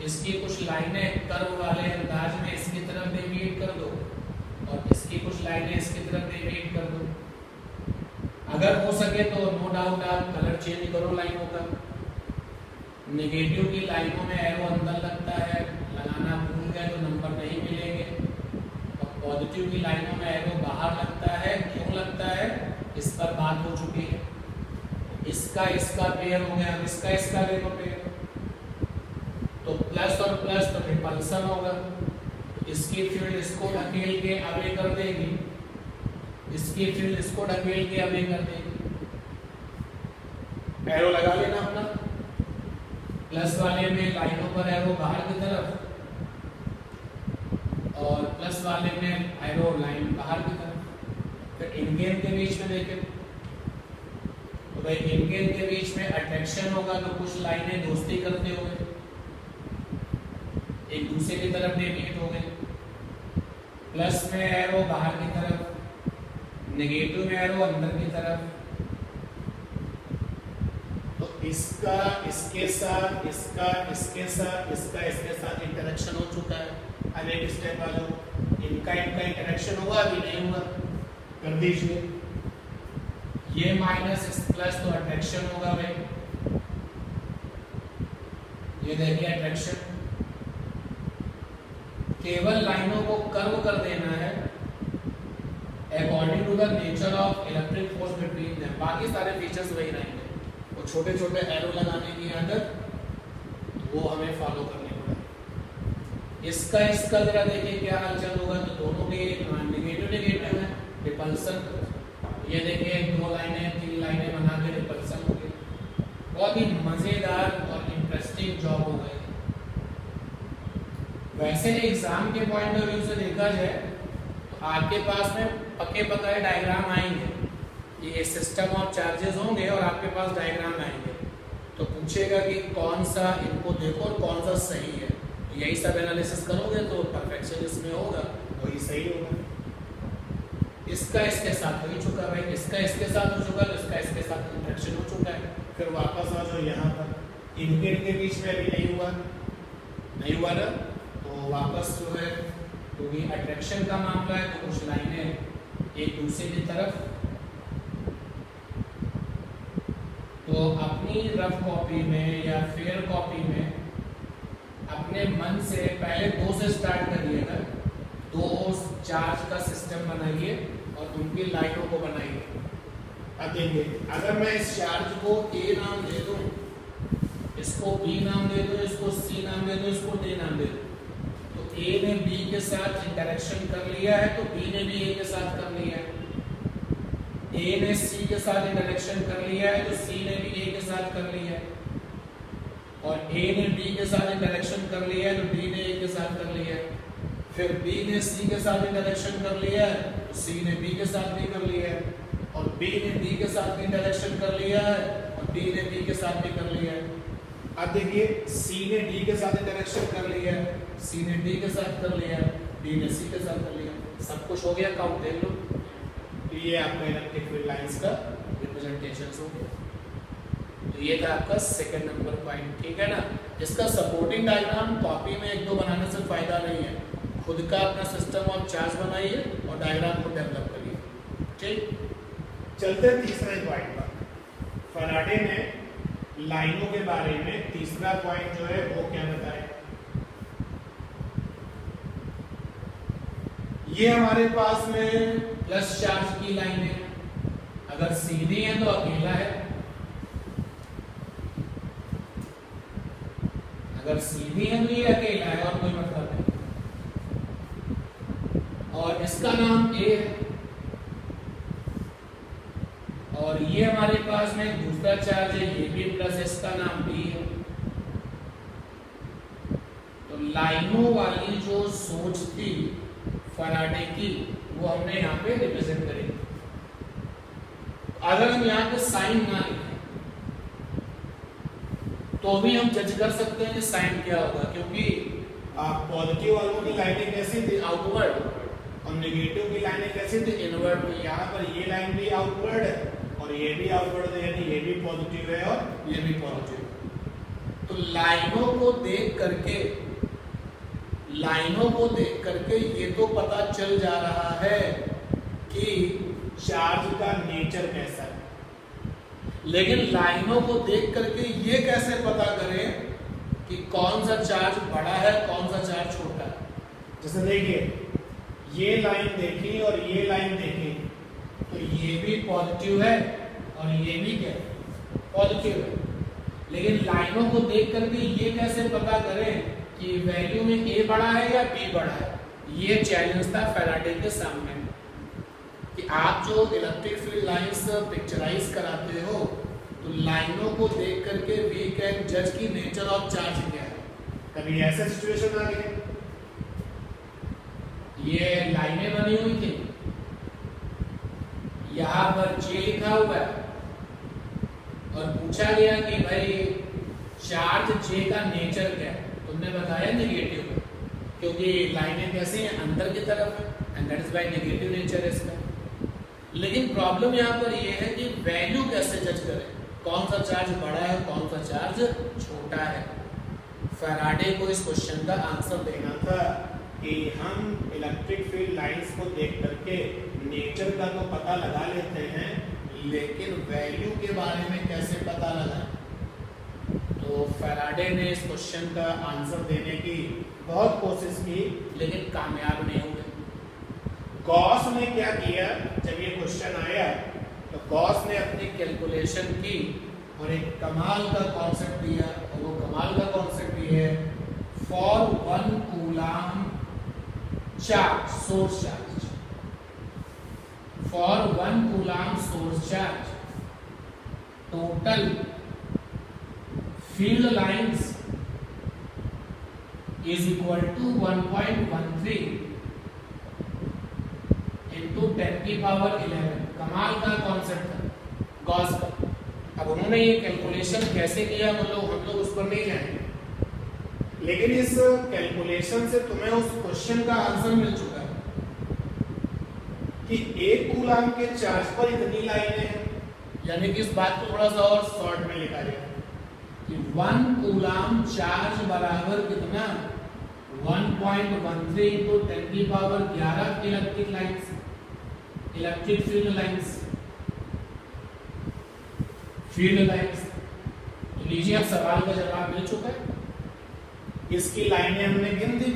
इसकी कुछ लाइनें कर्व वाले अंदाज में इसकी तरफ डेविएट कर दो और इसकी कुछ लाइनें इसकी तरफ डेविएट कर दो। अगर हो सके तो नो डाउट आप कलर चेंज करो लाइनों का। नेगेटिव की लाइनों में एरो अंदर लगता है, लगाना भूल गए तो नंबर नहीं मिलेंगे, और पॉजिटिव की लाइनों में एरो बाहर इसका इसका पेयर हो गया, इसका इसका ले लो पेयर, तो प्लस और प्लस तो रिपल्सन होगा, इसकी फील्ड इसको ढकेल के अवे कर देगी, इसकी फील्ड इसको ढकेल के अवे कर देगी। एरो लगा लेना अपना, प्लस वाले में लाइनों पर एरो बाहर की तरफ और प्लस वाले में एरो लाइन बाहर की तरफ। फिर इनके के बीच में देखें तो भाई इनके के बीच में अट्रैक्शन होगा, तो कुछ लाइनें दोस्ती करते हुए एक दूसरे की तरफ डेविएट हो गए, प्लस में एरो बाहर की तरफ, नेगेटिव में एरो अंदर की तरफ। तो इसका इसके साथ, इसका इसके साथ, इसका इसके साथ इंटरेक्शन हो चुका है। अब एक स्टेप वालों, इनका इंटरेक्शन हुआ अभी नहीं हुआ, कर दीजिए। ये माइनस इस प्लस तो अट्रैक्शन होगा भाई, ये देखिए अट्रैक्शन। केवल लाइनों को कर्व कर देना है according to the nature of electric force between them, बाकी सारे फीचर्स वही रहेंगे। वो छोटे छोटे एरो लगाने की आदत वो हमें फॉलो करनी पड़ेगी। इसका इसका जरा देखिए क्या हालचाल होगा, तो दोनों के नेगेटिव नेगेटिव है, रिपल्सन। ये देखिए 2 लाइनें 3 लाइनें बना के रिपल्सन हो गई। बहुत ही मजेदार और इंटरेस्टिंग जॉब हो गई। वैसे एग्जाम के पॉइंट ऑफ व्यू से देखा जाए तो आपके पास में पक्के पकाए डायग्राम आएंगे, ये सिस्टम ऑफ चार्जेस होंगे और आपके पास डायग्राम आएंगे, तो पूछेगा कि कौन सा इनको देखो और कौन सा सही है। यही सब एनालिसिस करोगे तो परफेक्शन इसमें होगा, वही सही होगा। इसका इसके साथ हो ही चुका भाई, इसका इसके साथ हो चुका, तो इसका इसके साथ इंटरेक्शन हो चुका है। फिर वापस आ जाओ यहाँ पर, इनके बीच में अभी नहीं हुआ ना, तो वापस जो है क्योंकि अट्रैक्शन का मामला है तो कुछ लाइनें एक दूसरे की तरफ। तो अपनी रफ कॉपी में या फेयर कॉपी में अपने मन से पहले 2 से स्टार्ट करिएगा, 2 चार्ज का सिस्टम बनाइए और उनकी लाइनों को बनाइए। अब देखिए, अगर मैं इस चार्ज को A नाम दे दूं, इसको B नाम दे दूं, इसको C नाम दे दूं, इसको D नाम दे दूं, तो A ने B के साथ इंटरेक्शन कर लिया है तो B ने भी A के साथ कर लिया है। A ने C के साथ इंटरेक्शन कर लिया है तो C ने भी A के साथ कर लिया है, और A ने B के साथ इंटरेक्शन कर लिया है तो D ने A के साथ कर लिया है। फिर B ने C के साथ इंटरेक्शन कर लिया है तो C ने B के साथ भी कर लिया है, और B ने D के साथ भी इंटरेक्शन कर लिया है और D ने B के साथ भी कर लिया है। अब देखिए, C ने D के साथ इंटरेक्शन कर लिया है, C ने D के साथ कर लिया, D ने C के साथ कर लिया, सब कुछ हो गया, काउंट देख लो। तो ये आपका इलेक्ट्रिक फील्ड लाइंस का रिप्रेजेंटेशन हो गया। तो ये था आपका सेकंड नंबर पॉइंट, ठीक है ना। इसका सपोर्टिंग डायग्राम कॉपी में 1-2 बनाने से फायदा नहीं है, खुद का अपना सिस्टम ऑफ चार्ज बनाइए और डायग्राम को डेवलप करिए। ठीक, चलते हैं तीसरे पॉइंट पर। फैराडे ने लाइनों के बारे में तीसरा पॉइंट जो है वो क्या बताया। ये हमारे पास में प्लस चार्ज की लाइन है, अगर सीधी है तो अकेला है, अगर सीधी है तो ये अकेला है और कोई मतलब नहीं, और इसका नाम A है, और ये हमारे पास में एक दूसरा चार्ज है, ये भी प्लस, इसका नाम B है। तो लाइनों वाली जो सोच थी फैराडे की वो हमने यहाँ पे रिप्रेजेंट करेंगे। अगर हम यहाँ पे साइन ना लिखें तो भी हम जज कर सकते हैं कि साइन क्या होगा, क्योंकि पॉजिटिव वालों की लाइनें कैसी थी, आउटवर्ड, और नेगेटिव की लाइनें कैसी थी, इनवर्ड। तो यहाँ पर ये लाइन भी आउटवर्ड है और ये भी आउटवर्ड है, यानी ये भी पॉजिटिव है और ये भी पॉजिटिव है। तो लाइनों को देख करके ये तो पता चल जा रहा है कि चार्ज का नेचर कैसा है, लेकिन लाइनों को देख करके ये कैसे पता करें कि कौन सा चार्ज बड़ा है कौन सा चार्ज छोटा है। जैसे देखिए, ये लाइन देखी और ये लाइन देखी, तो ये भी पॉजिटिव है और ये भी क्या है, पॉजिटिव है। लेकिन लाइनों को देख करके ये कैसे पता करें कि वैल्यू में ए बड़ा है या बी बड़ा है? ये चैलेंज था फैराडे के सामने कि आप जो इलेक्ट्रिक फील्ड लाइंस पिक्चराइज कराते हो तो लाइनों को देख करके वी कैन जज की नेचर ऑफ चार्ज क्या है। कभी ऐसा सिचुएशन आ गया, ये लाइनें बनी हुई थी, यहां पर जे लिखा हुआ है और पूछा गया कि भाई चार्ज जे का नेचर क्या है, तुमने बताया नेगेटिव है क्योंकि लाइनें कैसे हैं, अंदर की तरफ है, and that is by negative nature है इसका। लेकिन प्रॉब्लम यहाँ पर ये है कि वैल्यू कैसे जज करें, कौन सा चार्ज बड़ा है कौन सा चार्ज छोटा है। फैराडे को इस क्वेश्चन का आंसर देना था कि हम इलेक्ट्रिक फील्ड लाइंस को देख करके नेचर का तो पता लगा लेते हैं, लेकिन वैल्यू के बारे में कैसे पता लगाएं। तो फैराडे ने इस क्वेश्चन का आंसर देने की बहुत कोशिश की लेकिन कामयाब नहीं हुए। गॉस ने क्या किया, जब ये क्वेश्चन आया तो गॉस ने अपनी कैलकुलेशन की और एक कमाल का कॉन्सेप्ट दिया, और वो कमाल का कॉन्सेप्ट ये है, for 1 coulomb charge, source charge, for 1 coulomb source charge, total field lines is equal to 1.13 into 10 की पावर 11। कमाल का कॉन्सेप्ट था गॉस का। अब उन्होंने ये कैलकुलेशन कैसे किया मतलब हम लोग उस पर नहीं जाएंगे, लेकिन इस कैलकुलेशन से तुम्हें उस क्वेश्चन का आंसर मिल चुका है कि 1 कूलम के चार्ज पर इतनी लाइनें हैं, यानी कि इस बात को थोड़ा सा और शॉर्ट में लिखा गया कि 1 कूलम चार्ज बराबर कितना, 1.13 into 10 की power 11 electric lines, electric field lines, field lines. तो लीजिए अब सवाल का जवाब मिल चुका है। इसकी लाइनें हमने गिन दी,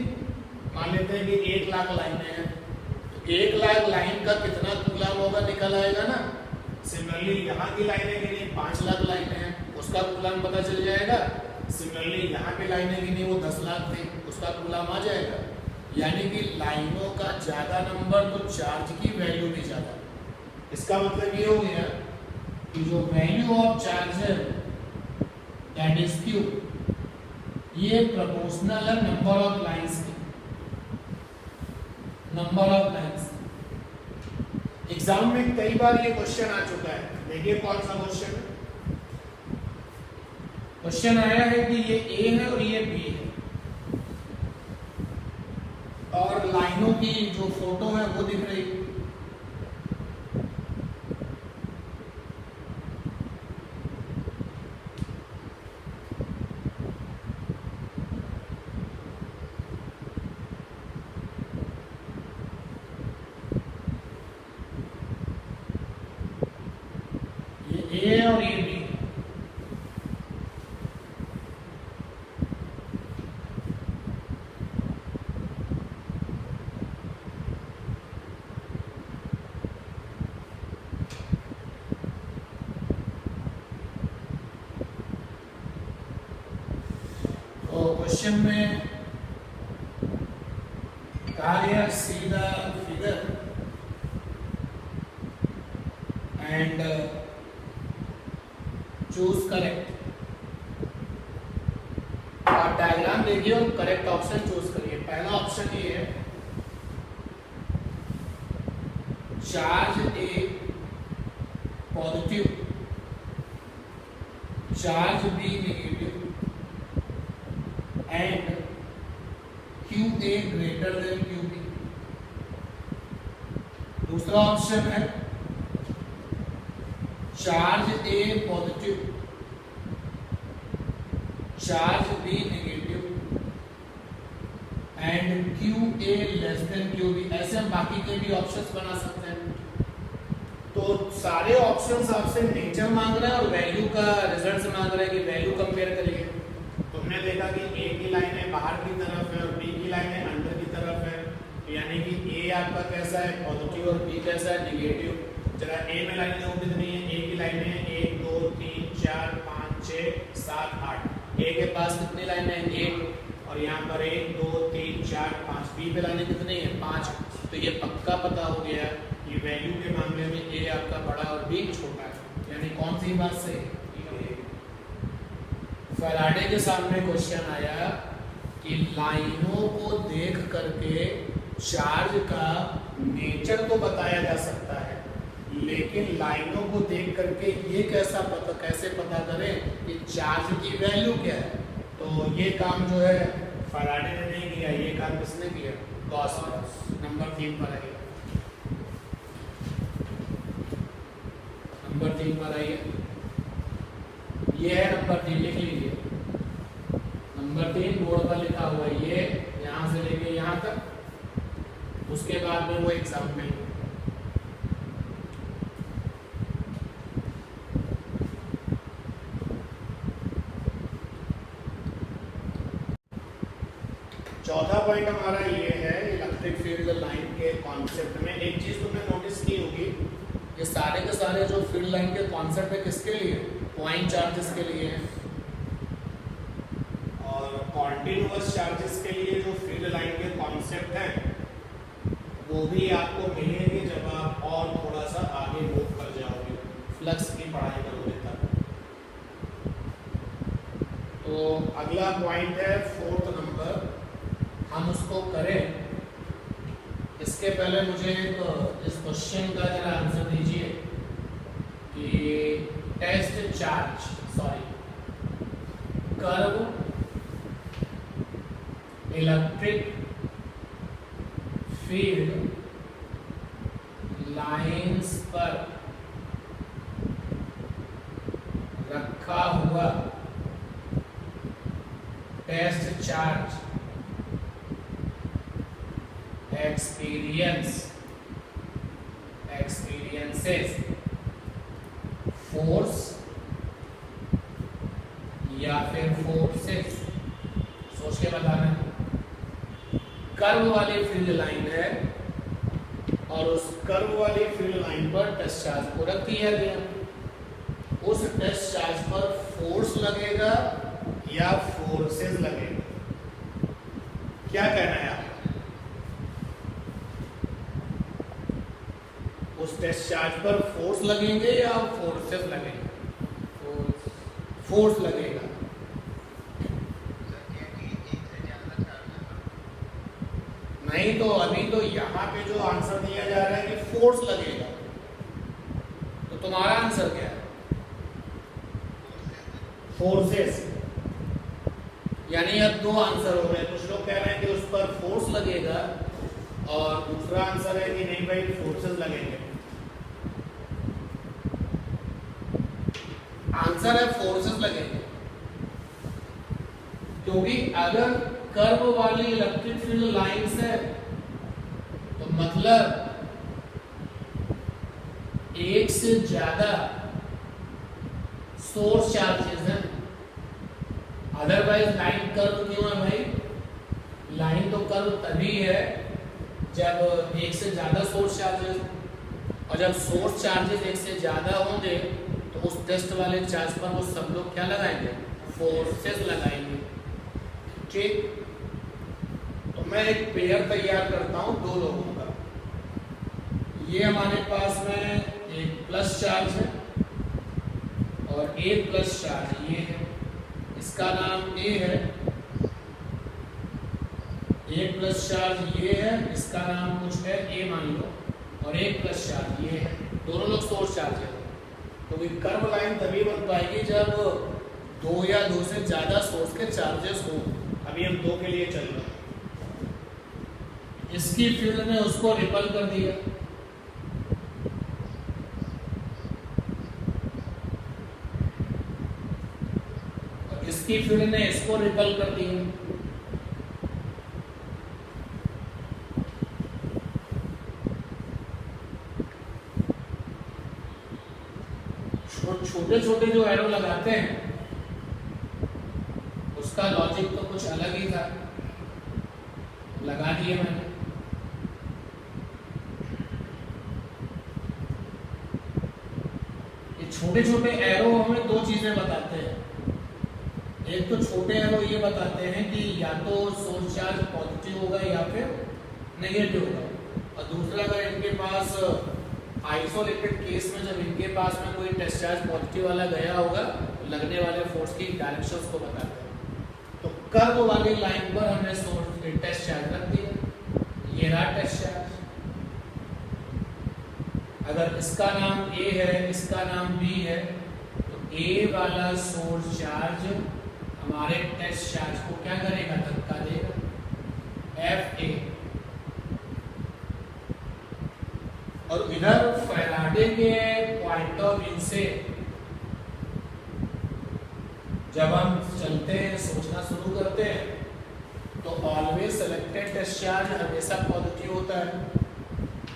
मान लेते हैं कि 1 लाख लाइनें हैं, तो 1 लाख लाइन का कितना कूलम होगा निकल आएगा ना। सिमिलरली यहाँ की लाइनें गिनी 5 लाख लाइनें हैं, उसका कूलम पता चल जाएगा। सिमिलरली यहाँ पे लाइनें गिनी वो 10 लाख थे, उसका कूलम आ जाएगा। यानी कि लाइनों का ज्यादा नंबर तो चार्ज की वैल्यू भी ज्यादा। इसका मतलब ये हो गया कि जो वैल्यू ऑफ चार्ज है दैट इज क्यू, ये प्रोपोर्शनल है नंबर ऑफ लाइंस की, नंबर ऑफ लाइंस। एग्जाम में कई बार ये क्वेश्चन आ चुका है, देखिए कौन सा क्वेश्चन है। क्वेश्चन आया है कि ये ए है और ये बी है, और लाइनों की जो फोटो है वो दिख रही है। ये ए और ये बी। क्वेश्चन में कहा गया see the figure and choose correct. आप डायग्राम देखिए और करेक्ट ऑप्शन चूज करिए। पहला ऑप्शन ये है, charge A positive, charge B negative and QA greater than QB। दूसरा ऑप्शन है charge A positive, charge B negative and QA less than QB। ऐसे हम बाकी के भी ऑप्शंस बना सकते हैं। तो सारे ऑप्शंस आपसे नेचर मांग रहा है और वैल्यू का रिजल्ट मांग रहा है कि वैल्यू कंपेयर करिए। तुमने देखा कि ए की लाइनें बाहर की तरफ है और बी की लाइनें अंदर की तरफ है, यानी कि ए आपका कैसा है पॉजिटिव और बी कैसा है नेगेटिव। जरा ए में लाइनें वो कितनी है, ए की लाइनें 1 2 3 4 5 6 7 8। ए के पास कितनी लाइन है? 1। और यहाँ पर 1 2 3 4 5। बी पे लाइनें कितनी है? 5। तो ये पक्का पता हो गया कि वैल्यू के मामले में ए आपका बड़ा और बी छोटा है। यानी कौन सी बात से? फैराडे के सामने क्वेश्चन आया कि लाइनों को देख करके चार्ज का नेचर तो बताया जा सकता है, लेकिन लाइनों को देख करके ये कैसे पता करें कि चार्ज की वैल्यू क्या है? तो ये काम जो है फैराडे ने नहीं किया, ये काम किसने किया? गॉस ने। नंबर 3 पर आइए, नंबर 3 पर आइए। ये है नंबर 3, लिख लीजिए। नंबर 3 बोर्ड पर लिखा हुआ है, ये यहाँ से लेके यहाँ तक, उसके बाद में वो एग्जाम्पल। चौथा पॉइंट हमारा ये है इलेक्ट्रिक फील्ड लाइन के कॉन्सेप्ट में। एक चीज तुमने नोटिस की होगी, ये सारे के सारे जो फील्ड लाइन के कॉन्सेप्ट है किसके लिए? पॉइंट चार्जेस के लिए है। और कॉन्टिन्यूअस चार्जेस के लिए जो फील्ड लाइन के कॉन्सेप्ट हैं वो भी आपको मिलेंगे जब आप और थोड़ा सा आगे मूव कर जाओगे, फ्लक्स की पढ़ाई करोगे तब। तो अगला पॉइंट है 4th नंबर, हम उसको करें। इसके पहले मुझे इस क्वेश्चन का जरा आंसर दीजिए कि कर्व इलेक्ट्रिक फील्ड लाइंस पर रखा हुआ टेस्ट चार्ज experiences फोर्स या फिर फोर्सेस, सोच के बताना। कर्व वाली फील्ड लाइन है और उस कर्व वाली फील्ड लाइन पर टेस्ट चार्ज को रख दिया गया। उस टेस्ट चार्ज पर फोर्स लगेगा या फोर्सेस लगेगा? क्या कहना है आप? उस टेस्ट चार्ज पर फोर्स लगेंगे या फोर्सेस लगेंगे? फोर्स लगेगा। नहीं तो अभी तो यहाँ पे जो आंसर दिया जा रहा है कि फोर्स लगेगा, तो तुम्हारा आंसर क्या है? फोर्सेस। यानी अब 2 आंसर हो गए। कुछ लोग कह रहे हैं कि उस पर फोर्स लगेगा और दूसरा आंसर है कि नहीं भाई फोर्सेस लगेंगे। आंसर है फोर्सेस लगेंगे, क्योंकि अगर कर्व वाली इलेक्ट्रिक फील्ड लाइंस है तो मतलब एक से ज्यादा सोर्स चार्जेस हैं। अदरवाइज लाइन कर्व क्यों है भाई? लाइन तो कर्व तभी है जब एक से ज्यादा सोर्स चार्जेस, और जब सोर्स चार्जेस एक से ज्यादा होंगे तो उस टेस्ट वाले चार्ज पर वो सब लोग क्या लगाएंगे? फोर्सेस लगाएंगे। ठीक, तो मैं एक पेयर तैयार करता हूं 2 लोगों का। ये हमारे पास में एक प्लस चार्ज है और एक प्लस चार्ज ये है, इसका नाम ए है। एक प्लस चार्ज ये है, इसका नाम कुछ है ए मान लो, और एक प्लस चार्ज ये है। दोनों लोग सोर्स चार्ज है। तो कर्व लाइन तभी बन पाएगी जब 2 या 2 से ज्यादा सोर्स के चार्जेस हो। अभी हम 2 के लिए चल रहे हैं। इसकी फील्ड ने उसको रिपल कर दिया, और इसकी फील्ड ने इसको रिपल कर दिया। छोटे छोटे जो एरो लगाते हैं उसका लॉजिक तो कुछ अलग ही था, लगा दिए मैंने। ये छोटे छोटे एरो हमें दो चीजें बताते हैं। एक तो छोटे एरो ये बताते हैं कि या तो सोर्स चार्ज पॉजिटिव होगा या फिर नेगेटिव होगा, और दूसरा अगर इनके पास आइसोलेटेड केस में जब इनके पास में कोई टेस्ट चार्ज पॉजिटिव वाला गया होगा तो लगने वाले फोर्स की डायरेक्शंस को बताते हैं। तो कर्व वाली लाइन पर हमने सोर्स टेस्ट चार्ज रख दिया, ये रहा टेस्ट चार्ज। अगर इसका नाम A है, इसका नाम B है, तो A वाला सोर्स चार्ज हमारे टेस्ट चार्ज को क्या करेगा, धक्का देगा, FA। और इधर फैराडे के पॉइंट ऑफ व्यू से जब हम चलते हैं, सोचना शुरू करते हैं, तो ऑलवेज सेलेक्टेड टेस्ट चार्ज हमेशा पॉजिटिव होता है।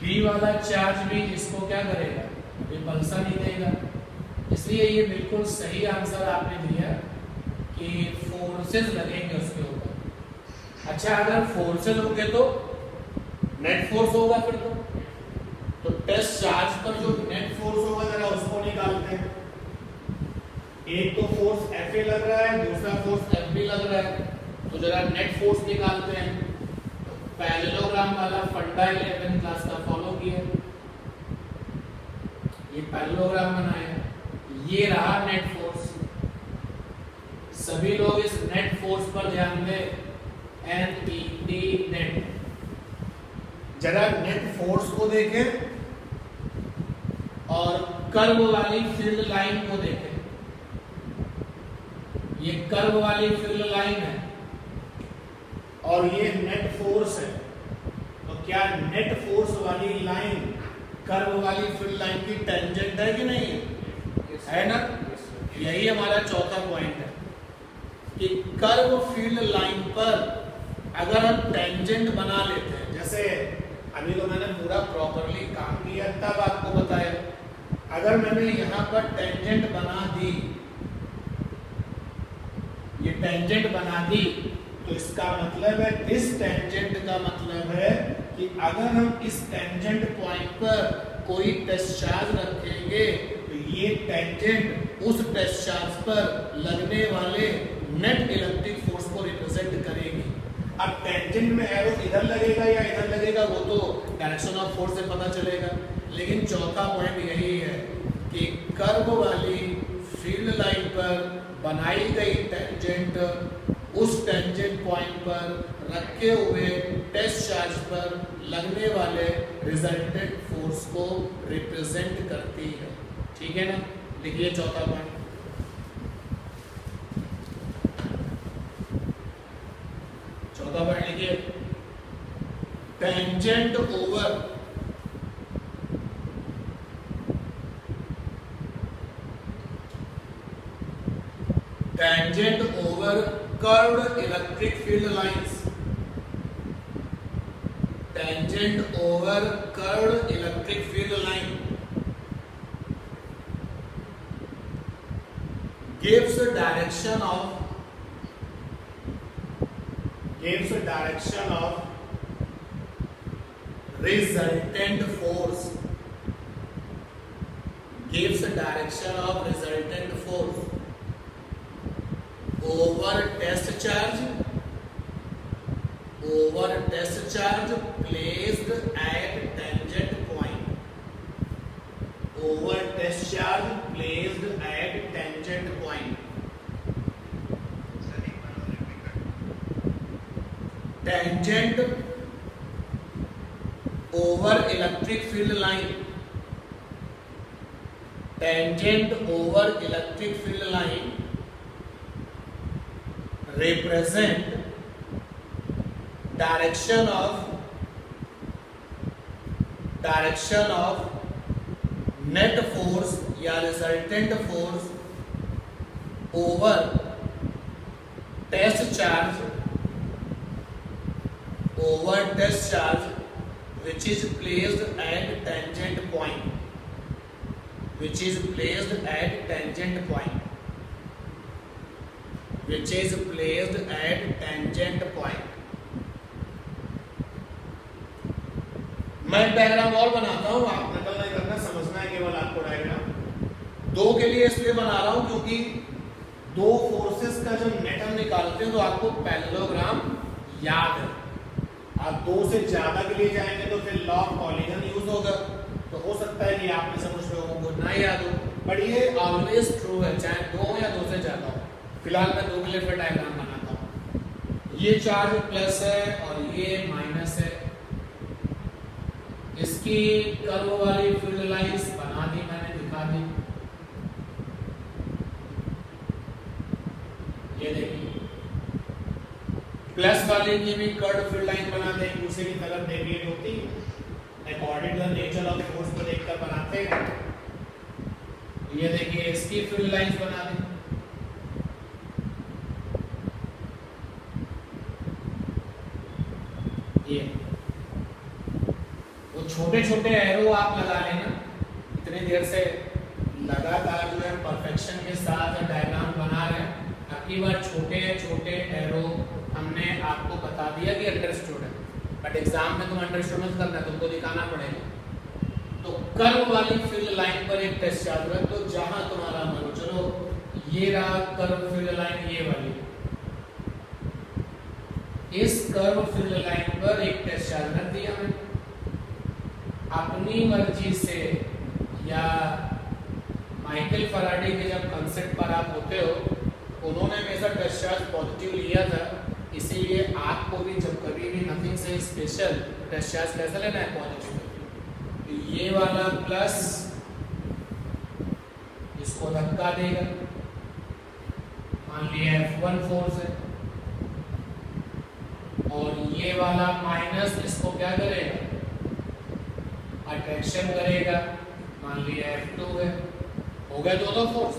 बी वाला चार्ज भी इसको क्या करेगा, रिपल्सन नहीं देगा। इसलिए ये बिल्कुल सही आंसर आपने दिया कि फोर्सेस लगेंगे उसके ऊपर। अच्छा, अगर फोर्सेस होंगे तो नेट फोर्स होगा फिर तो टेस्ट चार्ज पर जो नेट फोर्स होगा जरा उसको निकालते हैं। एक तो फोर्स Fa लग रहा है, दूसरा फोर्स Fb लग रहा है, तो जरा नेट फोर्स निकालते हैं। पैरेललोग्राम वाला फंडा 11th क्लास का फॉलो किया, ये पैरेललोग्राम बनाया, ये रहा नेट फोर्स। सभी लोग इस नेट फोर्स पर ध्यान दें, NET नेट। जरा नेट फोर्स को देखें और कर्व वाली फील्ड लाइन को देखें। ये कर्व वाली फील्ड लाइन है और ये नेट फोर्स है। तो क्या नेट फोर्स वाली लाइन कर्व वाली फील्ड लाइन की टेंजेंट है कि नहीं है ना? यही हमारा चौथा पॉइंट है कि कर्व फील्ड लाइन पर अगर हम टेंजेंट बना लेते हैं, जैसे अभी तो मैंने पूरा प्रॉपरली काम किया तब आपको बताया, अगर मैंने यहाँ पर टेंजेंट बना दी, ये टेंजेंट बना दी, तो इसका मतलब है, इस टेंजेंट का मतलब है कि अगर हम इस टेंजेंट पॉइंट पर कोई टेस्ट चार्ज रखेंगे तो ये टेंजेंट उस टेस्ट चार्ज पर लगने वाले नेट इलेक्ट्रिक फोर्स को रिप्रेजेंट करेगी। अब टेंजेंट में एरो इधर लगेगा या इधर लगेगा वो तो डायरेक्शन ऑफ फोर्स से पता चलेगा, लेकिन चौथा पॉइंट यही है कि कर्व वाली फील्ड लाइन पर बनाई गई टेंजेंट उस टेंजेंट पॉइंट पर रखे हुए टेस्ट चार्ज पर लगने वाले रिजल्टेंट फोर्स को रिप्रेजेंट करती है। ठीक है ना? लिखिए चौथा पॉइंट। चौथा पॉइंट लिखिए, tangent over curved electric field lines, tangent over curved electric field line gives a direction of resultant force, gives a direction of resultant force over test charge placed at tangent point, over test charge placed at tangent point. Tangent over electric field line, tangent over electric field line represent direction of net force या resultant force over test charge which is placed at tangent point, which is placed at tangent point. मैं डायग्राम और बनाता हूं, आप नकल नहीं करना, समझना है केवल आपको डायग्राम। दो के लिए इसलिए बना रहा हूं क्योंकि दो फोर्सेस का जब नेट हम निकालते हैं तो आपको पैरेललोग्राम याद है। आप दो से ज्यादा के लिए जाएंगे तो फिर लॉ ऑफ पॉलीगन यूज होगा, तो हो सकता है कि आप में से कुछ लोगों को ना याद हो, बट ये ऑलवेज ट्रू है, चाहे दो या दो से ज्यादा हो। फिलहाल मैं दो के लिए फिर डायग्राम बनाता हूं। ये चार्ज प्लस है और ये माइनस है, इसकी कर्व वाली फील्ड लाइंस बना दी मैंने, दिखा दी। ये देखिए प्लस वाले की भी कर्व फील्ड लाइन बना दें, दूसरे की तरफ डेविएट होती है according to the nature of force को देखकर बनाते हैं। ये देखिए इसकी फील्ड लाइंस बना दें, ये वो छोटे छोटे एरो आप लगा लेना। इतनी देर से लगातार जो है परफेक्शन के साथ डायग्राम बना रहे हैं, अब की बार छोटे छोटे एरो हमने आपको बता दिया कि अंडरस्टूड है, बट एग्जाम में तुम अंडरस्टूड मत करना, तुमको दिखाना पड़ेगा। तो कर्व वाली फील्ड लाइन पर एक टेस्ट चार्ज रख दो जहां तुम्हारा मन हो। चलो ये रहा कर्व फील्ड लाइन, ये वाली, इस कर्व फील्ड लाइन पर एक टेस्ट चार्ज रख दिया मैंने। अपनी मर्जी से या माइकल फैराडे के जब कंसेप्ट पर आप होते हो, उन्होंने हमेशा टेस्ट चार्ज पॉजिटिव लिया था, इसीलिए आपको भी जब कभी भी नथिंग से स्पेशल टेस्ट चार्ज कैसा लेना है, पॉजिटिव। तो ये वाला प्लस इसको धक्का देगा, मान लिया F1 फोर्स है, और ये वाला माइनस इसको क्या करेगा, अट्रैक्शन करेगा, मान लिया F2 है। हो गए दोनों फोर्स,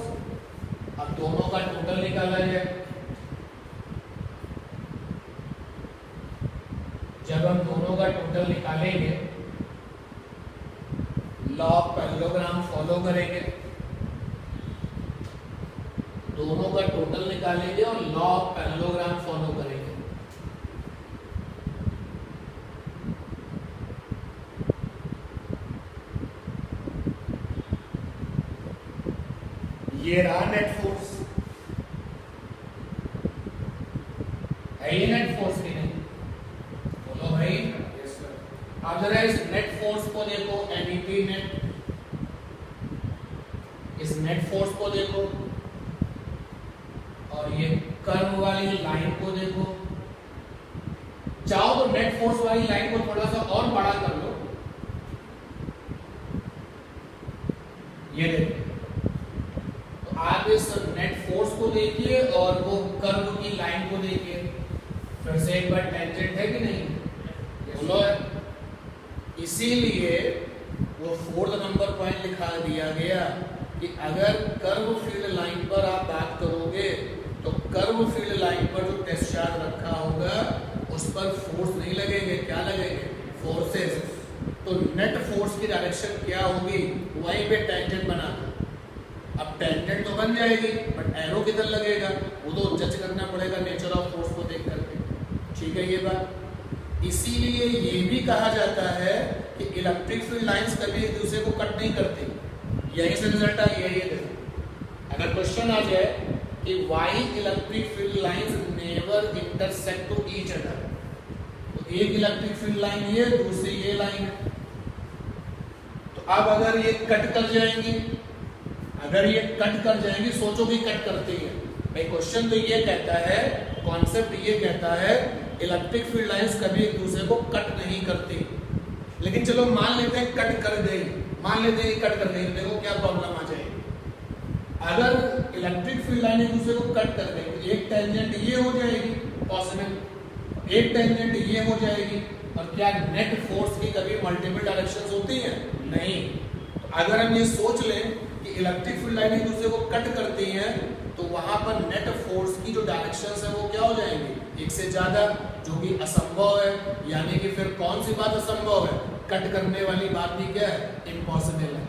अब दोनों का टोटल निकाला जाए। जब हम दोनों का टोटल निकालेंगे, लॉ ऑफ पैरेललोग्राम फॉलो करेंगे, दोनों का टोटल निकालेंगे और लॉ ऑफ पैरेललोग्राम फॉलो करेंगे। ये रहा नेट फोर्स, है ये नेट फोर्स की नहीं? बोलो भाई। अब जरा इस नेट फोर्स को देखो, एनईपी नेट, इस नेट फोर्स को देखो और ये कर्व वाली लाइन को देखो। चाहो तो नेट फोर्स वाली लाइन को थोड़ा सा और बड़ा कर लो, ये देखो। तो आप इस नेट फोर्स को देखिए और वो कर्व की लाइन को देखिए, फिर से एक बार टेंजेंट है कि नहीं? बोलो। इसीलिए वो 4th नंबर पॉइंट लिखा दिया गया कि अगर कर्व फील्ड लाइन पर आप बात करोगे तो कर्व फील्ड लाइन पर जो टेस्ट चार्ज रखा होगा उस पर फोर्स नहीं लगेंगे, क्या लगेंगे? फोर्सेस। तो नेट फोर्स की डायरेक्शन क्या होगी, वहीं पे टेंजेंट बना दो। अब टेंजेंट तो बन जाएगी, बट एरो किधर लगेगा वो तो जज करना पड़ेगा नेचर ऑफ फोर्स को देख करके। ठीक है ये बात। इसीलिए ये भी कहा जाता है कि इलेक्ट्रिक फील्ड लाइंस कभी एक दूसरे को कट नहीं करती। यही से रिजल्ट आ गया। ये देखो, अगर क्वेश्चन आ जाए कि why electric field lines never intersect to each other, तो एक इलेक्ट्रिक फील्ड लाइन ये, दूसरी ये लाइन है। तो अब अगर ये कट कर जाएंगी, अगर ये कट कर जाएंगी, सोचो कि कट करती है भाई। क्वेश्चन तो ये कहता है, कॉन्सेप्ट ये कहता है इलेक्ट्रिक फील्ड लाइंस कभी एक दूसरे को कट नहीं करती। लेकिन चलो मान लेते हैं कट कर गई, मान लेते हैं कट कर गई, देखो क्या प्रॉब्लम आ जाएगी। अगर इलेक्ट्रिक फील्ड लाइन एक दूसरे को कट कर गई, एक टेंजेंट ये हो जाएगी पॉसिबल, एक टेंजेंट ये हो जाएगी। और क्या नेट फोर्स की कभी मल्टीपल डायरेक्शंस होती हैं? नहीं। तो अगर हम ये सोच लें कि इलेक्ट्रिक फील्ड लाइन एक दूसरे को कट करती हैं, तो वहां पर नेट फोर्स की जो डायरेक्शंस है वो क्या हो जाएंगी? एक से ज्यादा, जो कि असंभव है। यानी कि फिर कौन सी बात असंभव है? कट करने वाली बात भी क्या है? इम्पॉसिबल है।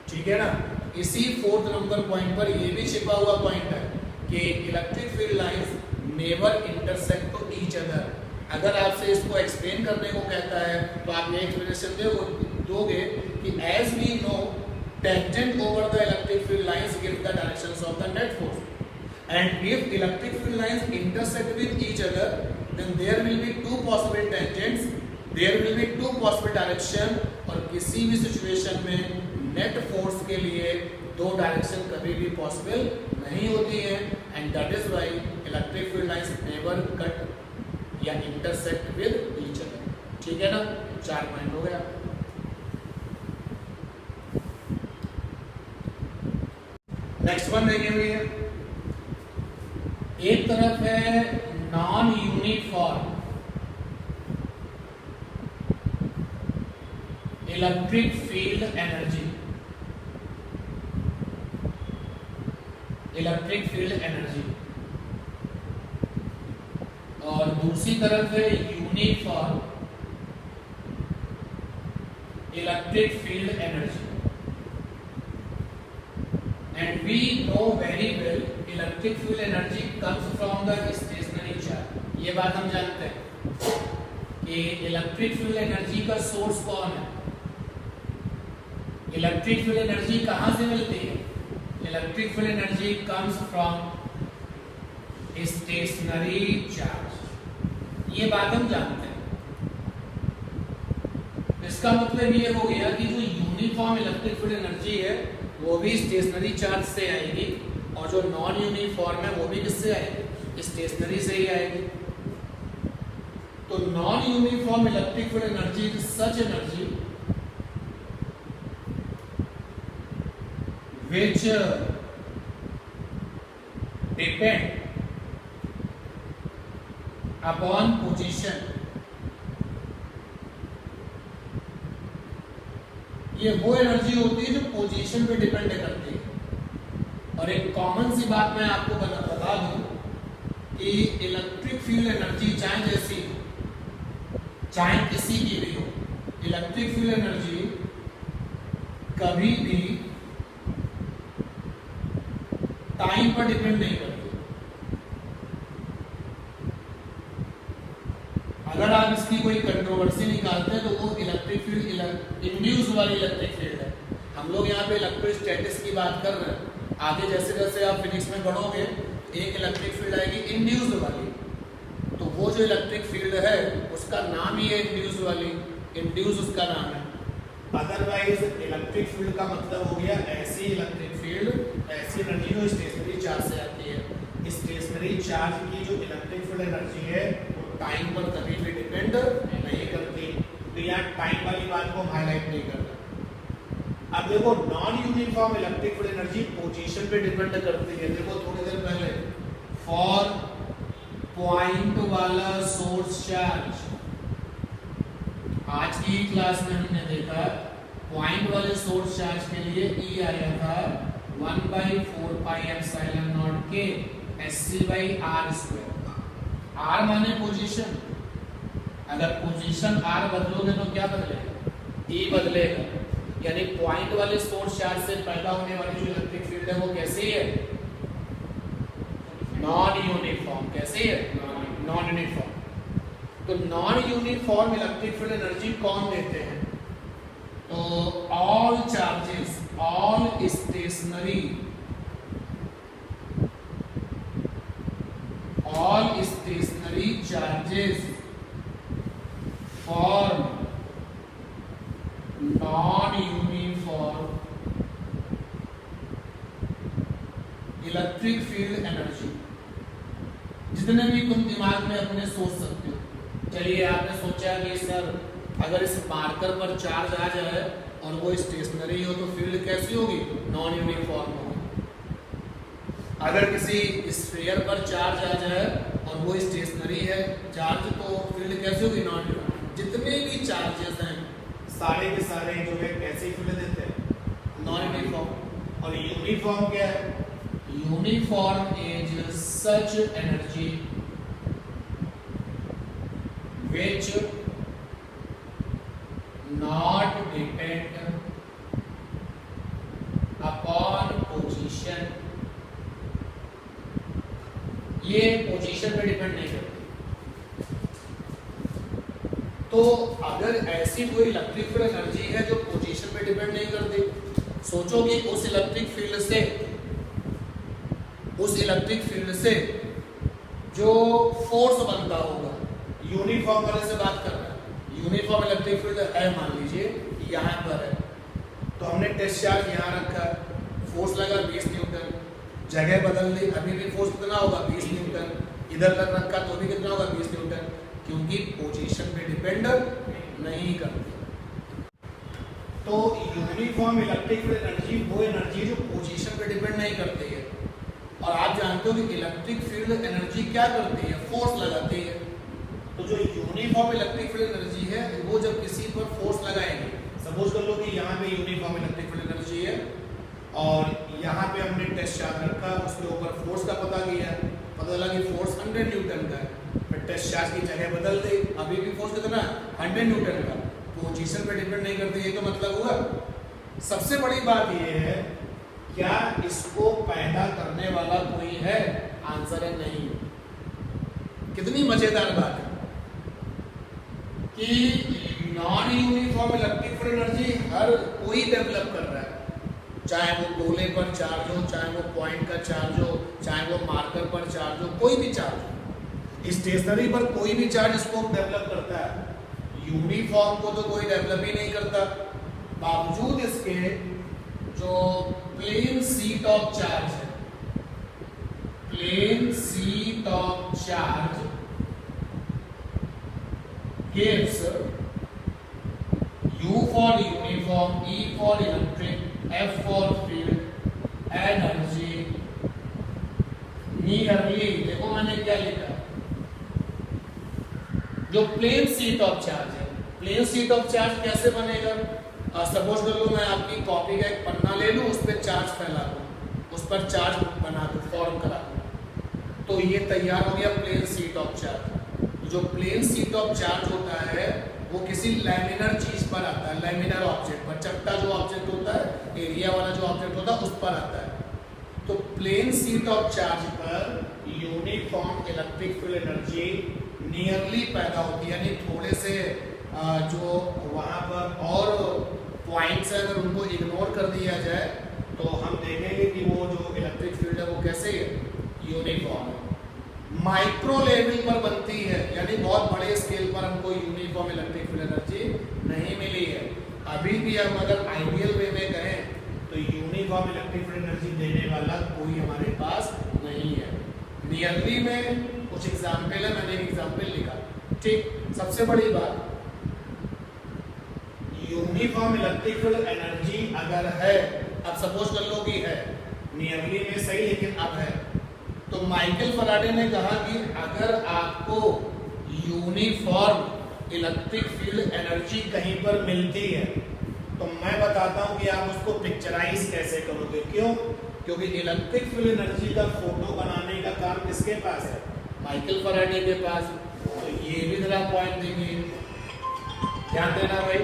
ठीक है ना? इसी 4th नंबर पॉइंट पर ये भी छिपा हुआ पॉइंट है कि electric field lines never intersect to each other. अगर आपसे इसको एक्सप्लेन करने को कहता है तो आप ये एक्सप्लेनेशन दोगे कि as we know tangent over the electric field lines give the directions of the net force. And if electric field lines intersect with each other, then there will be two possible tangents, there will be two possible direction, और किसी भी सिचुएशन में नेट फोर्स के लिए दो डायरेक्शन कभी भी पॉसिबल नहीं होती है, and that is why electric field lines never cut या इंटरसेक्ट विद ईच अदर। ठीक है ना, 4 पॉइंट हो गया। नेक्स्ट वन देखेंगे, एक तरफ है non uniform electric field energy, electric field energy, और दूसरी तरफ है uniform electric field energy. And we know very well electric field energy comes from the stationary charge. ये बात हम जानते हैं कि इलेक्ट्रिक फील्ड एनर्जी का सोर्स कौन है। इलेक्ट्रिक फील्ड एनर्जी कहां से मिलती है? Electric field energy comes from stationary charge. ये बात हम जानते हैं। इसका मतलब ये हो गया कि जो यूनिफॉर्म इलेक्ट्रिक फील्ड एनर्जी है वो भी स्टेशनरी चार्ज से आएगी, और जो नॉन यूनिफॉर्म है वो भी किससे आएगी? स्टेशनरी से ही आएगी। तो non uniform electric field energy is such energy which depend upon position। ये वो एनर्जी होती है जो पोजीशन पे डिपेंड करती है। और एक कॉमन सी बात मैं आपको बता दूं कि इलेक्ट्रिक फील्ड एनर्जी चाहे जैसी चाहे किसी की भी हो, इलेक्ट्रिक फील्ड एनर्जी कभी भी टाइम पर डिपेंड नहीं करती। अगर आप इसकी कोई कंट्रोवर्सी निकालते हैं तो वो इलेक्ट्रिक फील्ड इंड्यूस वाली इलेक्ट्रिक फील्ड है। हम लोग यहाँ पे इलेक्ट्रोस्टैटिक्स की बात कर रहे हैं। आगे जैसे जैसे आप फिजिक्स में बढ़ोगे एक इलेक्ट्रिक फील्ड आएगी इंड्यूस वाली, तो वो जो इलेक्ट्रिक फील्ड है उसका नाम ही है इंड्यूस वाली, इंड्यूस उसका नाम है। अदरवाइज इलेक्ट्रिक फील्ड का मतलब हो गया ऐसी इलेक्ट्रिक फील्ड, ऐसी एनर्जी जो स्टेशनरी चार्ज से आती है। स्टेशनरी चार्ज की जो इलेक्ट्रिक फील्ड एनर्जी है वो टाइम पर कभी भी डिपेंड नहीं करती। तो यहाँ टाइम वाली बात को हम हाईलाइट नहीं करना। अब देखो non uniform electric field energy position पे डिपेंड करती है। देखो थोड़ी देर पहले फॉर पॉइंट वाला सोर्स चार्ज, आज की क्लास में हमने देखा पॉइंट वाले सोर्स चार्ज के लिए E आया था 1/4πε0 के SC/r²। r माने पोजीशन, अगर पोजीशन r बदलोगे तो क्या बदलेगा? E बदलेगा। यानी पॉइंट वाले सोर्स चार्ज से पैदा होने वाली जो इलेक्ट्रिक फील्ड है वो कैसी है? Non uniform. कैसी है? Non uniform. तो non uniform electric field energy कौन देते हैं? तो all charges, all stationary, all stationary charges for non uniform electric field energy. जितने भी तुम दिमाग में अपने सोच सकते हो। चलिए आपने सोचा कि सर अगर इस मार्कर पर चार्ज आ जाए और वो स्टेशनरी हो तो फील्ड कैसी होगी? नॉन यूनिफॉर्म होगी। अगर किसी स्फीयर पर चार्ज आ जाए और वो स्टेशनरी है चार्ज तो फील्ड कैसी होगी? Non uniform. जितने भी चार्जेस हैं सारे के सारे जो है कैसी फील्ड देते हैं? Non uniform. और यूनिफॉर्म क्या है? Uniform is such energy which not depend upon position। ये पोजीशन पे डिपेंड नहीं करती। तो अगर ऐसी कोई इलेक्ट्रिक फील्ड एनर्जी है जो पोजीशन पे डिपेंड नहीं करती सोचो कि उस इलेक्ट्रिक फील्ड से जो फोर्स बनता होगा, यूनिफॉर्म वाले से बात कर रहे हैं, यूनिफॉर्म इलेक्ट्रिक फील्ड है मान लीजिए यहाँ पर है, तो हमने टेस्ट चार्ज यहाँ रखा, फोर्स लगा 20 न्यूटन, जगह बदल दी, अभी भी फोर्स कितना होगा 20 न्यूटन, इधर तक रखा तो भी कितना होगा 20 न्यूटन, क्योंकि पोजीशन पे डिपेंड नहीं करती। तो यूनिफॉर्म इलेक्ट्रिक फील्ड एनर्जी वो एनर्जी जो पोजीशन पे डिपेंड नहीं करती है। और आप जानते हो कि इलेक्ट्रिक फील्ड एनर्जी क्या करती है, फोर्स लगाती है। तो जो यूनिफॉर्म इलेक्ट्रिक फील्ड एनर्जी है वो जब किसी पर फोर्स लगाएंगे, सपोज कर लो कि यहाँ पे यूनिफॉर्म इलेक्ट्रिक फील्ड एनर्जी है और यहाँ पे हमने टेस्ट चार्ज रखा, उसके ऊपर फोर्स का पता किया, पता चला कि फोर्स 100 न्यूटन का है, फिर टेस्ट चार्ज की जगह बदल दी, अभी भी फोर्स कितना 100 न्यूटन का, पोजीशन पे डिपेंड नहीं करती। ये तो मतलब हुआ। सबसे बड़ी बात ये है, क्या इसको पैदा करने वाला कोई है? आंसर है नहीं। कितनी मजेदार बात है कि non uniform electric field energy हर कोई डेवलप कर रहा है, चाहे वो गोले पर चार्ज हो, चाहे वो पॉइंट का चार्ज हो, चाहे वो मार्कर पर चार्ज हो, कोई भी चार्ज हो, स्टेशनरी पर कोई भी चार्ज इसको डेवलप करता है। यूनिफॉर्म को तो कोई डेवलप ही नहीं करता, बावजूद इसके जो प्लेन सीट ऑफ चार्ज है, plane sheet of charge gives U for uniform, E for electric, F for field, energy nearly, देखो मैंने क्या लिखा, जो प्लेन सीट ऑफ चार्ज है, प्लेन सीट ऑफ चार्ज कैसे बनेगा? सपोज कर लो मैं आपकी कॉपी का एक पन्ना ले लूं, उस पर चार्ज फैला दूं, उस पर चार्ज बना दूं, फॉर्म करा दूं, तो ये तैयार हो गया प्लेन सीट ऑफ चार्ज। जो प्लेन सीट ऑफ चार्ज होता है वो किसी लैमिनर चीज पर आता है, लैमिनर ऑब्जेक्ट पर, चपटा जो ऑब्जेक्ट होता है, एरिया वाला जो ऑब्जेक्ट होता है उस पर आता है। तो प्लेन सीट ऑफ चार्ज पर uniform electric field energy nearly पैदा होती है, यानी थोड़े से जो वहां पर और पॉइंट्स है अगर उनको इग्नोर कर दिया जाए तो हम देखेंगे कि वो जो इलेक्ट्रिक फील्ड है वो कैसे है, यूनिफॉर्म है। माइक्रो लेवल पर बनती है, यानी बहुत बड़े स्केल पर हमको यूनिफॉर्म इलेक्ट्रिक फील्ड एनर्जी नहीं मिली है। अभी भी हम अगर आइडियल वे में कहें तो यूनिफॉर्म इलेक्ट्रिक फील्ड एनर्जी देने वाला कोई हमारे पास नहीं है। नियरली में कुछ एग्जाम्पल है, मैंने एक एग्जाम्पल लिखा, ठीक। सबसे बड़ी बात, यूनिफॉर्म इलेक्ट्रिक फील्ड एनर्जी अगर है, अब सपोज कर लो कि है, नियरली में सही लेकिन अब है, तो माइकल फैराडे ने कहा कि अगर आपको यूनिफॉर्म इलेक्ट्रिक फील्ड एनर्जी कहीं पर मिलती है तो मैं बताता हूं कि आप उसको पिक्चराइज कैसे करोगे। क्यों? क्योंकि इलेक्ट्रिक फील्ड एनर्जी का फोटो बनाने का काम किसके पास है? माइकल फैराडे के पास। तो ये भी जरा पॉइंट देखिए, ध्यान देना भाई,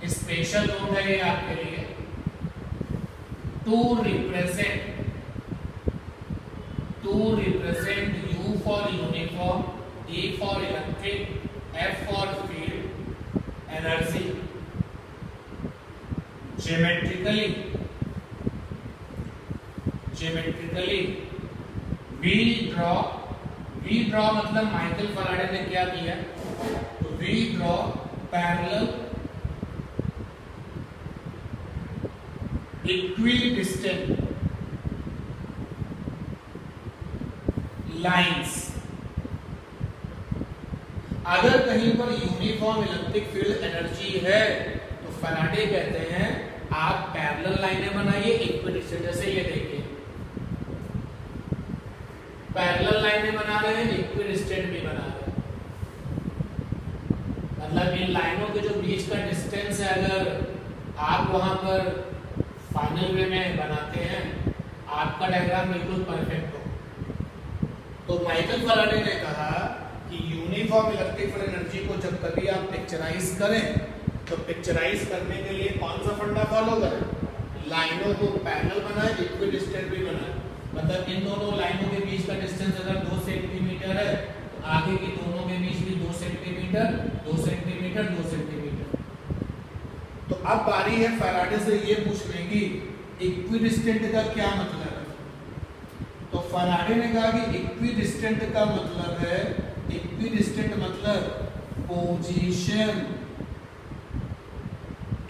स्पेशल नोट है ये आपके लिए। To represent U for uniform, E for electric, F for field energy geometrically we draw मतलब माइकल फैराडे ने क्या किया, तो we draw parallel equidistant lines. अगर कहीं पर यूनिफॉर्म इलेक्ट्रिक फील्ड एनर्जी है तो फैराडे कहते हैं आप पैरेलल लाइनें बनाइए इक्विडिस्टेंट। जैसे ये देखिए, पैरेलल लाइनें बना रहे हैं, इक्विडिस्टेंट भी बना रहे हैं, मतलब इन लाइनों के जो बीच का डिस्टेंस है अगर आप वहां पर फाइनल वे में बनाते हैं, आपका डायग्राम बिल्कुल परफेक्ट हो। तो माइकल फैराडे ने कहा कि यूनिफॉर्म इलेक्ट्रिक फील्ड एनर्जी को जब कभी आप पिक्चराइज करें तो पिक्चराइज करने के लिए कौन सा फंडा फॉलो करें? लाइनों को पैरेलल बनाए, इक्विडिस्टेंट भी बनाए, मतलब इन दोनों लाइनों के बीच का डिस्टेंस अगर 2 सेंटीमीटर है तो आगे की दोनों के बीच भी 2 सेंटीमीटर, 2 सेंटीमीटर, 2 सेंटीमीटर। बारी है फैराडे से ये पूछने की इक्विडिस्टेंट का क्या मतलब है। तो फैराडे ने कहा कि इक्विडिस्टेंट का मतलब है, इक्विडिस्टेंट मतलब पोजीशन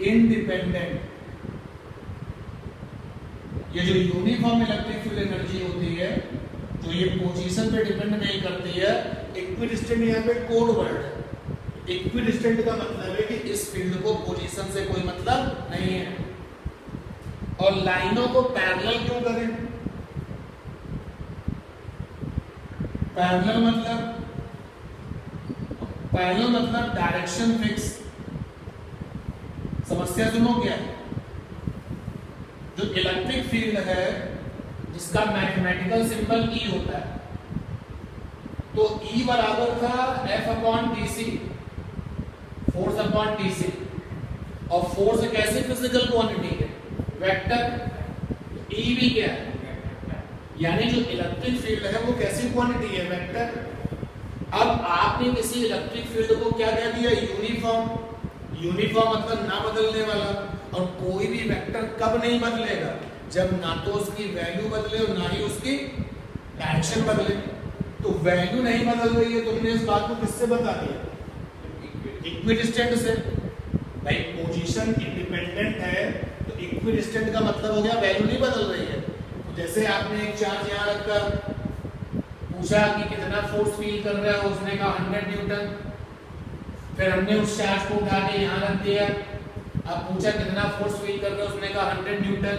इंडिपेंडेंट। ये जो यूनिफॉर्म इलेक्ट्रिक फील्ड एनर्जी होती है जो ये पोजीशन पे डिपेंड नहीं करती है, इक्विडिस्टेंट यहाँ पे कोड वर्ड है। इक्विडिस्टेंट का मतलब है कि इस फील्ड को पोजीशन से कोई मतलब नहीं है। और लाइनों को पैरेलल क्यों करें? पैरेलल मतलब डायरेक्शन फिक्स। समस्या सुनो क्या है? जो इलेक्ट्रिक फील्ड है जिसका मैथमेटिकल सिंबल E होता है, तो E बराबर था F/dc, फोर्स अपॉन dc। और फोर्स एक ऐसी फिजिकल क्वांटिटी है, वेक्टर। E भी क्या है? यानी जो इलेक्ट्रिक फील्ड है वो कैसी क्वांटिटी है? वेक्टर। अब आपने किसी इलेक्ट्रिक फील्ड को क्या कह दिया? यूनिफॉर्म। यूनिफॉर्म मतलब ना बदलने वाला। और कोई भी वेक्टर कब नहीं बदलेगा? जब ना तो उसकी वैल्यू बदले और ना ही उसकी डायरेक्शन बदले। तो वैल्यू नहीं बदल रही है, तुमने इस बात को किससे बता दिया? इक्विडिस्टेंट से। भाई पोजीशन इंडिपेंडेंट है तो इक्विडिस्टेंट का मतलब हो गया वैल्यू नहीं बदल रही है। तो जैसे आपने एक चार्ज यहाँ रखकर पूछा कि कितना फोर्स फील कर रहा है, उसने कहा 100 न्यूटन। फिर हमने उस चार्ज को उठा के यहाँ रख दिया। अब पूछा कितना फोर्स फील कर रहे हो, उसने कहा 100 न्यूटन।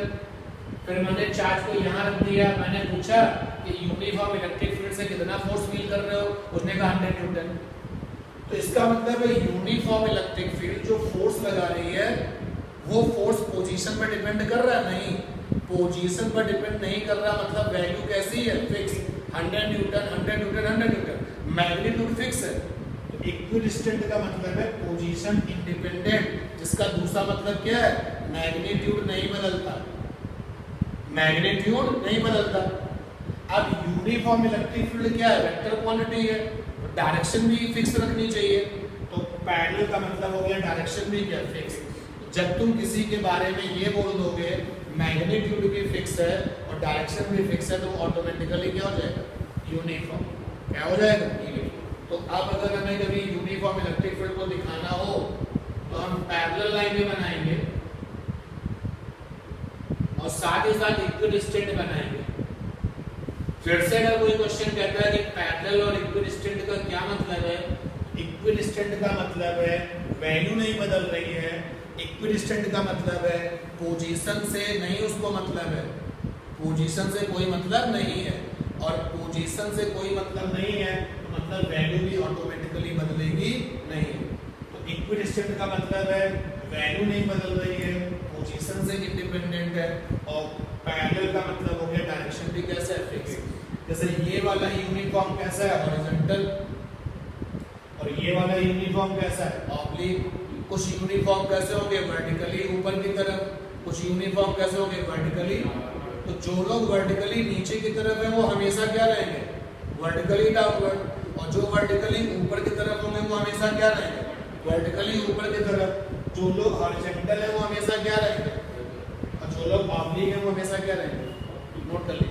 फिर मैंने चार्ज को यहाँ रख दिया, मैंने पूछा कि यूनिफॉर्म इलेक्ट्रिक फील्ड से कितना फोर्स फील कर रहे हो, उसने कहा 100 न्यूटन। तो इसका मतलब है यूनिफॉर्म इलेक्ट्रिक फील्ड जो फोर्स लगा रही है वो फोर्स पोजीशन पर डिपेंड कर रहा है? नहीं, पोजीशन पर डिपेंड नहीं कर रहा। मतलब वैल्यू कैसी है? Fix. 100 Newton 100 Newton 100 Newton, magnitude fix है। इक्विडिस्टेंट का मतलब है पोजीशन इंडिपेंडेंट, जिसका दूसरा मतलब क्या है? मैग्नीट्यूड नहीं बदलता। मैग्नीट्यूड नहीं बदलता। अब यूनिफॉर्म इलेक्ट्रिक फील्ड क्या है? वेक्टर क्वांटिटी है, तो डायरेक्शन भी फिक्स रखनी चाहिए। तो पैरेलल का मतलब हो गया डायरेक्शन भी क्या? फिक्स। जब तुम किसी के बारे में ये बोल दोगे मैग्नीट्यूड भी फिक्स है और डायरेक्शन भी फिक्स है, तो ऑटोमेटिकली क्या हो जाएगा? यूनिफॉर्म। क्या हो जाएगा? यूनिफॉर्म। तो अब अगर हमें कभी यूनिफॉर्म इलेक्ट्रिक फील्ड को दिखाना हो तो हम पैरेलल लाइनें बनाएंगे और साथ ही साथ इक्विडिस्टेंट बनाएंगे। फिर से अगर कोई क्वेश्चन कहता है कि पैरेलल और इक्विडिस्टेंट का क्या मतलब है? इक्विडिस्टेंट का मतलब है वैल्यू नहीं बदल रही है। इक्विडिस्टेंट का मतलब है पोजीशन से नहीं उसको मतलब है, पोजीशन से कोई मतलब नहीं है। और पोजीशन से कोई मतलब नहीं है तो मतलब वैल्यू भी ऑटोमेटिकली बदलेगी नहीं। तो इक्विडिस्टेंट का मतलब है वैल्यू नहीं बदल रही है, पोजीशन से इंडिपेंडेंट है। और पैरेलल का मतलब हो गया डायरेक्शन भी कैसा है? फिक्स। जैसे ये वाला यूनिफॉर्म कैसा है? हॉरिजॉन्टल। और ये वाला यूनिफॉर्म कैसा है? ऑब्लिक। कुछ यूनिफॉर्म कैसे होंगे? वर्टिकली ऊपर की तरफ। कुछ यूनिफॉर्म कैसे होंगे? वर्टिकली। तो जो लोग वर्टिकली नीचे की तरफ है वो हमेशा क्या रहेंगे? Vertically downward. और जो वर्टिकली ऊपर की तरफ होंगे वो हमेशा क्या रहेंगे? वर्टिकली ऊपर की तरफ। जो लोग हॉरिजॉन्टल है वो हमेशा क्या रहेंगे? और जो लोग ऑब्लिक है वो हमेशा क्या रहेंगे? नोट कर लीजिए।